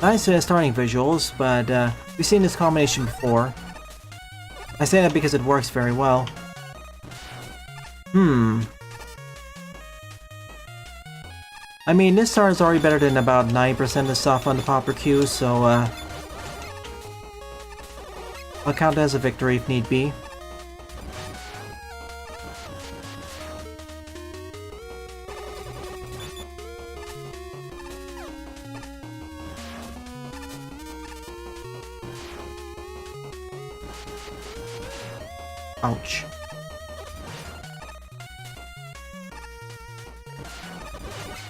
Nice starting visuals, but we've seen this combination before. I say that because it works very well. I mean, this star is already better than about 90% of the stuff on the popper queue, so I'll count it as a victory if need be. Ouch.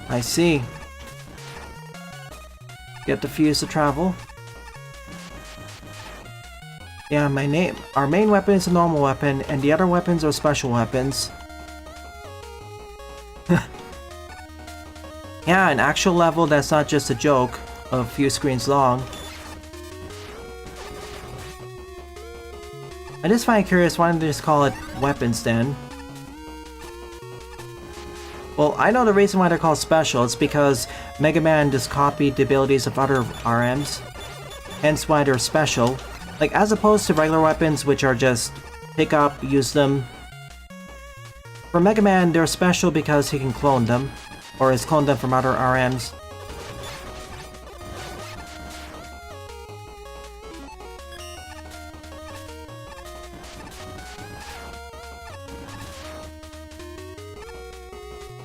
I see. Get the fuse to travel. Yeah, our main weapon is a normal weapon, and the other weapons are special weapons. Yeah, an actual level that's not just a joke of a few screens long. I just find it curious, why don't they just call it weapons then? Well, I know the reason why they're called special. It's because Mega Man just copied the abilities of other RMs. Hence why they're special. Like, as opposed to regular weapons, which are just pick up, use them. For Mega Man, they're special because he can clone them. Or has cloned them from other RMs.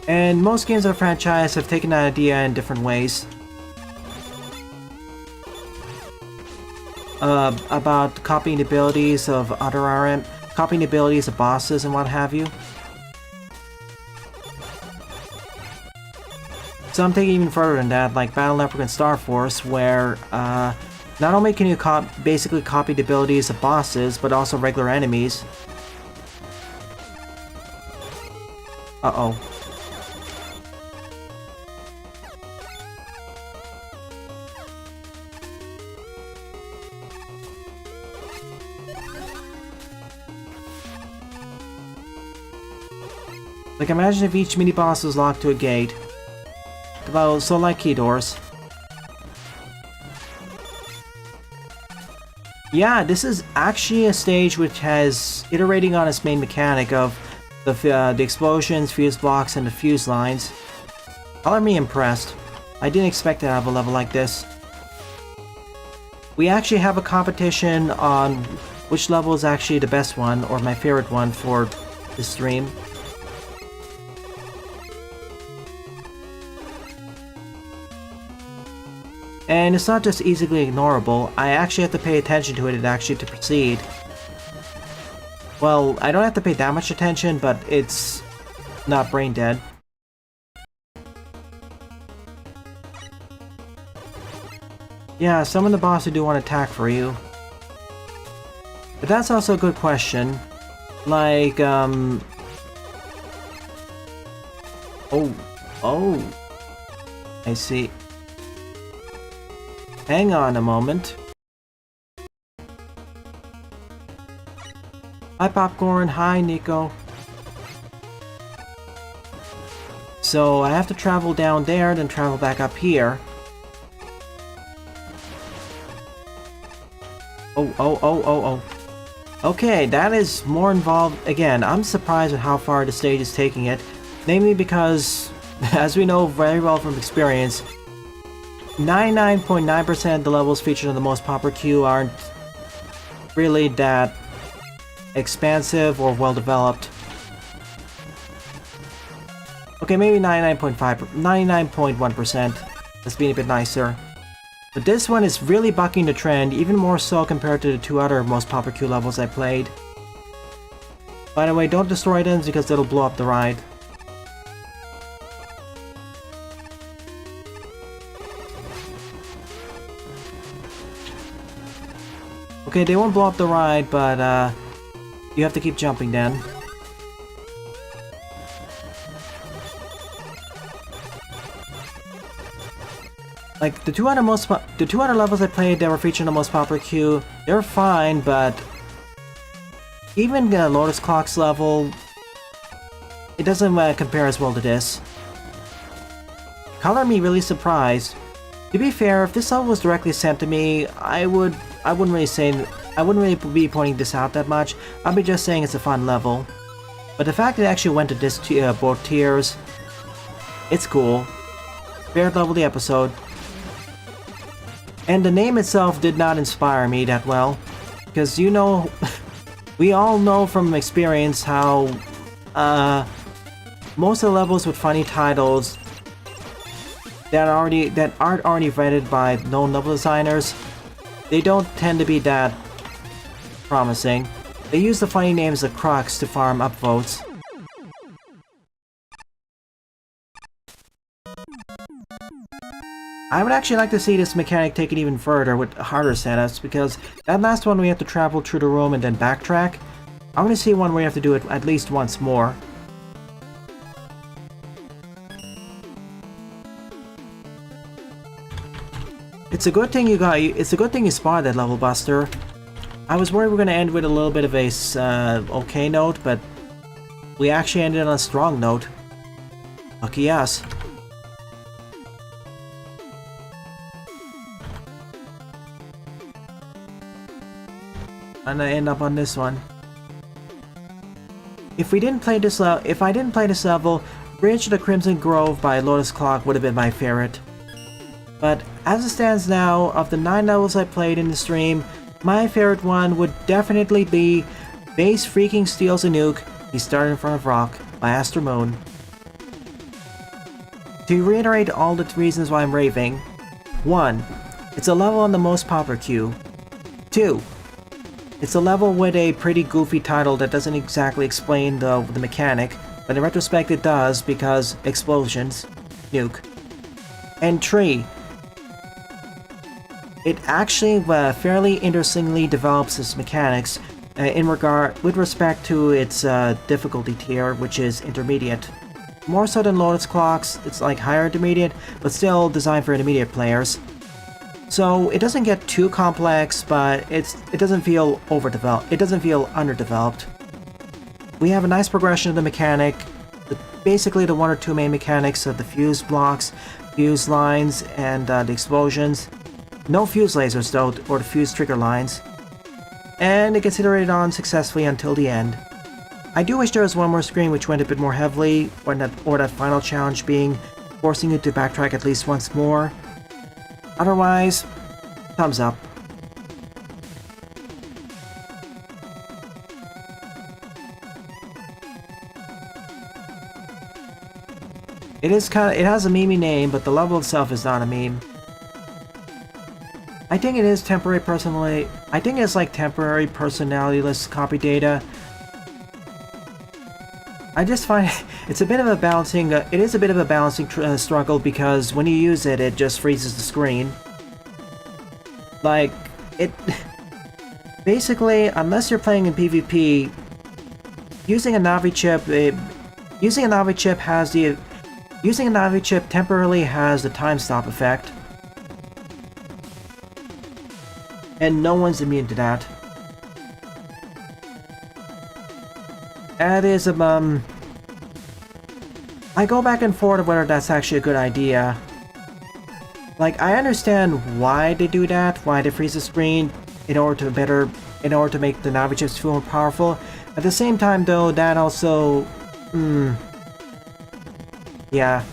And most games of the franchise have taken that idea in different ways. About copying the abilities of other RM, copying the abilities of bosses and what have you. Some take it even further than that, like Battle Network and Star Force, where not only can you basically copy the abilities of bosses, but also regular enemies. Uh-oh. Like, imagine if each mini-boss was locked to a gate. Well, so like key doors. Yeah, this is actually a stage which has iterating on its main mechanic of the explosions, fuse blocks, and the fuse lines. Color me impressed. I didn't expect to have a level like this. We actually have a competition on which level is actually the best one, or my favorite one for this stream. And it's not just easily ignorable, I actually have to pay attention to it actually to proceed. Well, I don't have to pay that much attention, but it's not brain dead. Yeah, some of the bosses do want to attack for you. But that's also a good question. Like, Oh, I see. Hang on a moment. Hi, Popcorn. Hi, Nico. So I have to travel down there, then travel back up here. Oh. Okay, that is more involved. Again, I'm surprised at how far the stage is taking it. Namely because, as we know very well from experience, 99.9% of the levels featured on the most popular queue aren't really that expansive or well developed. Okay, maybe 99.1%. That's being a bit nicer. But this one is really bucking the trend, even more so compared to the two other most popular queue levels I played. By the way, don't destroy items because it'll blow up the ride. Okay, they won't blow up the ride, but you have to keep jumping then. Like, the two other levels I played that were featured in the most popular queue, they're fine, but even Lotus Clock's level, it doesn't compare as well to this. Color me really surprised. To be fair, if this level was directly sent to me, I wouldn't really be pointing this out that much. I'd be just saying it's a fun level. But the fact it actually went to this both tiers, it's cool. Favorite level of the episode. And the name itself did not inspire me that well, because you know, we all know from experience how most of the levels with funny titles that aren't already vetted by known level designers, they don't tend to be that promising. They use the funny names of crux to farm upvotes. I would actually like to see this mechanic taken even further with harder setups, because that last one we have to travel through the room and then backtrack. I want to see one where you have to do it at least once more. It's a good thing you spotted that level buster. I was worried we were going to end with a little bit of a okay note, but we actually ended on a strong note. Lucky us. And I end up on this one. If I didn't play this level, Bridge to the Crimson Grove by Lotus Clock would have been my favorite. But as it stands now, of the 9 levels I played in the stream, my favorite one would definitely be Base Freaking Steals a Nuke, He Started in Front of Rock by Astro Moon. To reiterate all the reasons why I'm raving: 1. It's a level on the most popular queue. 2. It's a level with a pretty goofy title that doesn't exactly explain the mechanic, but in retrospect it does because explosions. Nuke. And 3. It actually fairly interestingly develops its mechanics with respect to its difficulty tier, which is intermediate. More so than Lotus Clocks, it's like higher intermediate, but still designed for intermediate players. So it doesn't get too complex, but it doesn't feel overdeveloped. It doesn't feel underdeveloped. We have a nice progression of the mechanic, basically the 1 or 2 main mechanics of the fuse blocks, fuse lines, and the explosions. No fuse lasers though, or the fuse trigger lines. And it gets iterated on successfully until the end. I do wish there was one more screen which went a bit more heavily, or that final challenge being forcing you to backtrack at least once more. Otherwise, thumbs up. It has a meme name, but the level itself is not a meme. I think it is temporary I think it's like temporary personality-less copy data. I just find it's a bit of a balancing. It is a bit of a balancing struggle, because when you use it, it just freezes the screen. Like it. Basically, unless you're playing in PvP, using a Navi chip temporarily has the time stop effect, and no one's immune to that. That is I go back and forth of whether that's actually a good idea. Like, I understand why they do that, why they freeze the screen in order to make the Navi chips feel more powerful. At the same time, though, that also, yeah.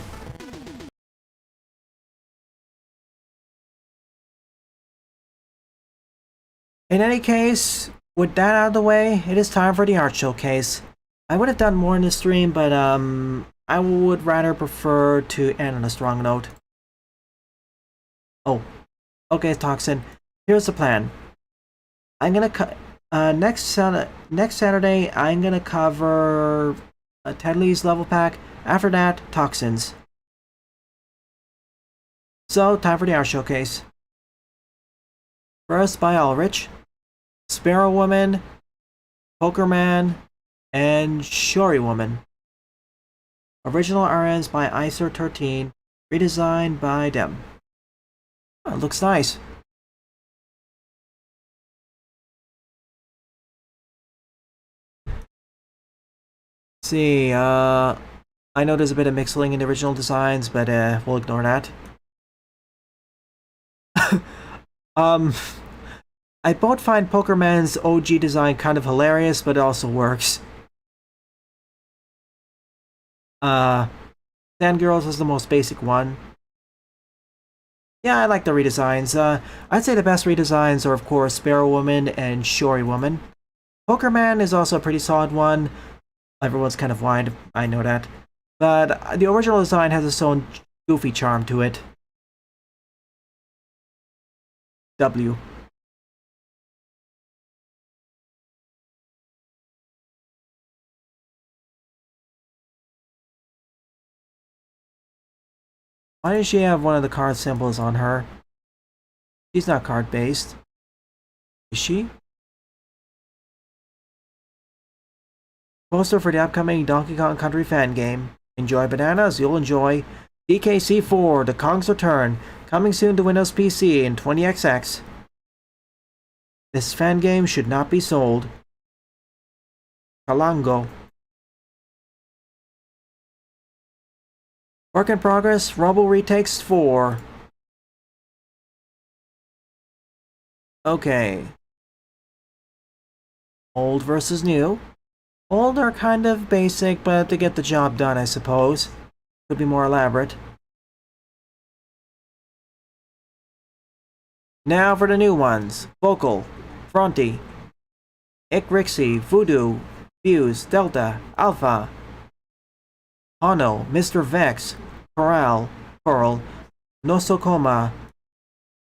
In any case, with that out of the way, it is time for the art showcase. I would have done more in this stream, but I would rather prefer to end on a strong note. Oh, okay, Toxin. Here's the plan. I'm gonna next Saturday I'm gonna cover Ted Lee's level pack. After that, Toxins. So, time for the art showcase. First by Ulrich, Sparrow Woman, Poker Man, and Shori Woman. Original RNs by ICER13, redesigned by Dem. Oh, it looks nice. Let's see, I know there's a bit of mixing in the original designs, but we'll ignore that. um, I both find Pokerman's OG design kind of hilarious, but it also works. Sand Girls is the most basic one. Yeah, I like the redesigns. I'd say the best redesigns are, of course, Sparrow Woman and Shory Woman. Pokerman is also a pretty solid one. Everyone's kind of whined, I know that. But the original design has its own goofy charm to it. W. Why does she have one of the card symbols on her? She's not card-based. Is she? Poster for the upcoming Donkey Kong Country fan game. Enjoy bananas, you'll enjoy DKC4, The Kong's Return, coming soon to Windows PC in 20XX. This fan game should not be sold. Kalango. Work in progress, Robo Retakes 4. Okay. Old versus new. Old are kind of basic, but to get the job done, I suppose. Could be more elaborate. Now for the new ones. Vocal, Fronty, Ikrixie, Voodoo, Fuse, Delta, Alpha, Ono, Mr. Vex, Corral, Pearl, Nosokoma,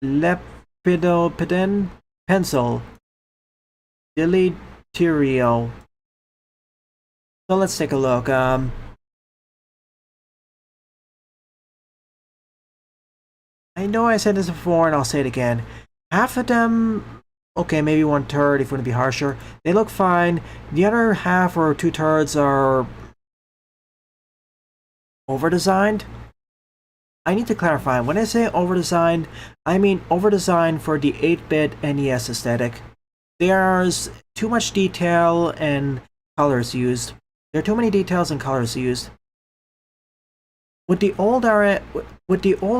Lepidopidin, Pencil, Deleterio. So let's take a look. I know I said this before and I'll say it again. Half of them, okay, maybe 1/3 if you want to be harsher. They look fine. The other half or 2/3 are over-designed. I need to clarify. When I say over-designed, I mean over-designed for the 8-bit NES aesthetic. There's too much detail and colors used. There are too many details and colors used. With the old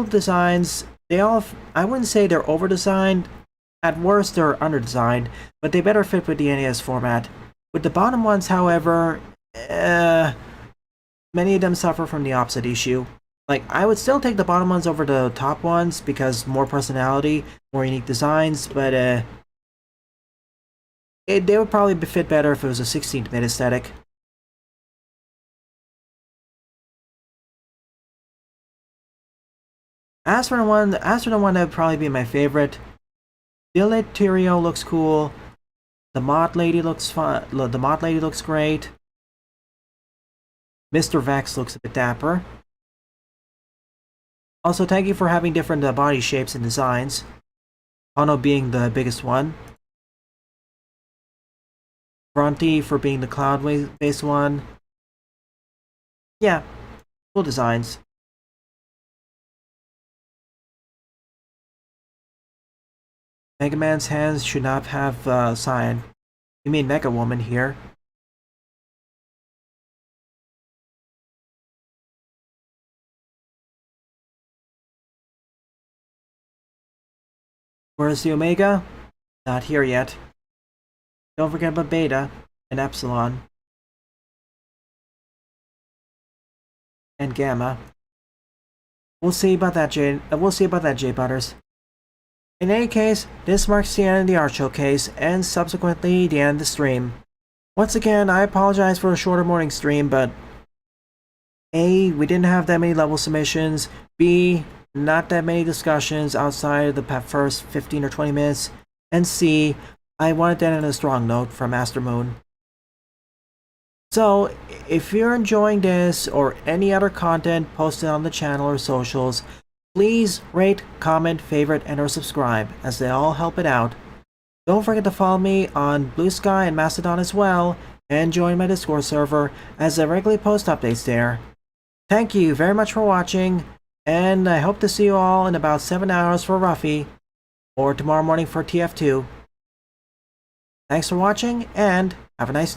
designs, I wouldn't say they're over-designed. At worst, they're under-designed, but they better fit with the NES format. With the bottom ones, however, many of them suffer from the opposite issue. Like, I would still take the bottom ones over the top ones because more personality, more unique designs, but they would probably fit better if it was a 16-bit aesthetic. As for the one that would probably be my favorite, Deleterio looks cool. The Mott Lady looks fun. The Mott Lady looks great. Mr. Vex looks a bit dapper. Also, thank you for having different body shapes and designs. Ono being the biggest one. Fronty for being the cloud-based one. Yeah, cool designs. Mega Man's hands should not have cyan. You mean Mega Woman here. Where's the Omega? Not here yet. Don't forget about Beta and Epsilon. And Gamma. We'll see about that, J Butters. In any case, this marks the end of the art showcase, and subsequently the end of the stream. Once again, I apologize for a shorter morning stream, but A, we didn't have that many level submissions, B, not that many discussions outside of the first 15 or 20 minutes, and C, I wanted to end on a strong note from Master Moon. So, if you're enjoying this or any other content posted on the channel or socials, please rate, comment, favorite, and or subscribe, as they all help it out. Don't forget to follow me on Blue Sky and Mastodon as well, and join my Discord server, as I regularly post updates there. Thank you very much for watching. And I hope to see you all in about 7 hours for Ruffy, or tomorrow morning for TF2. Thanks for watching, and have a nice day.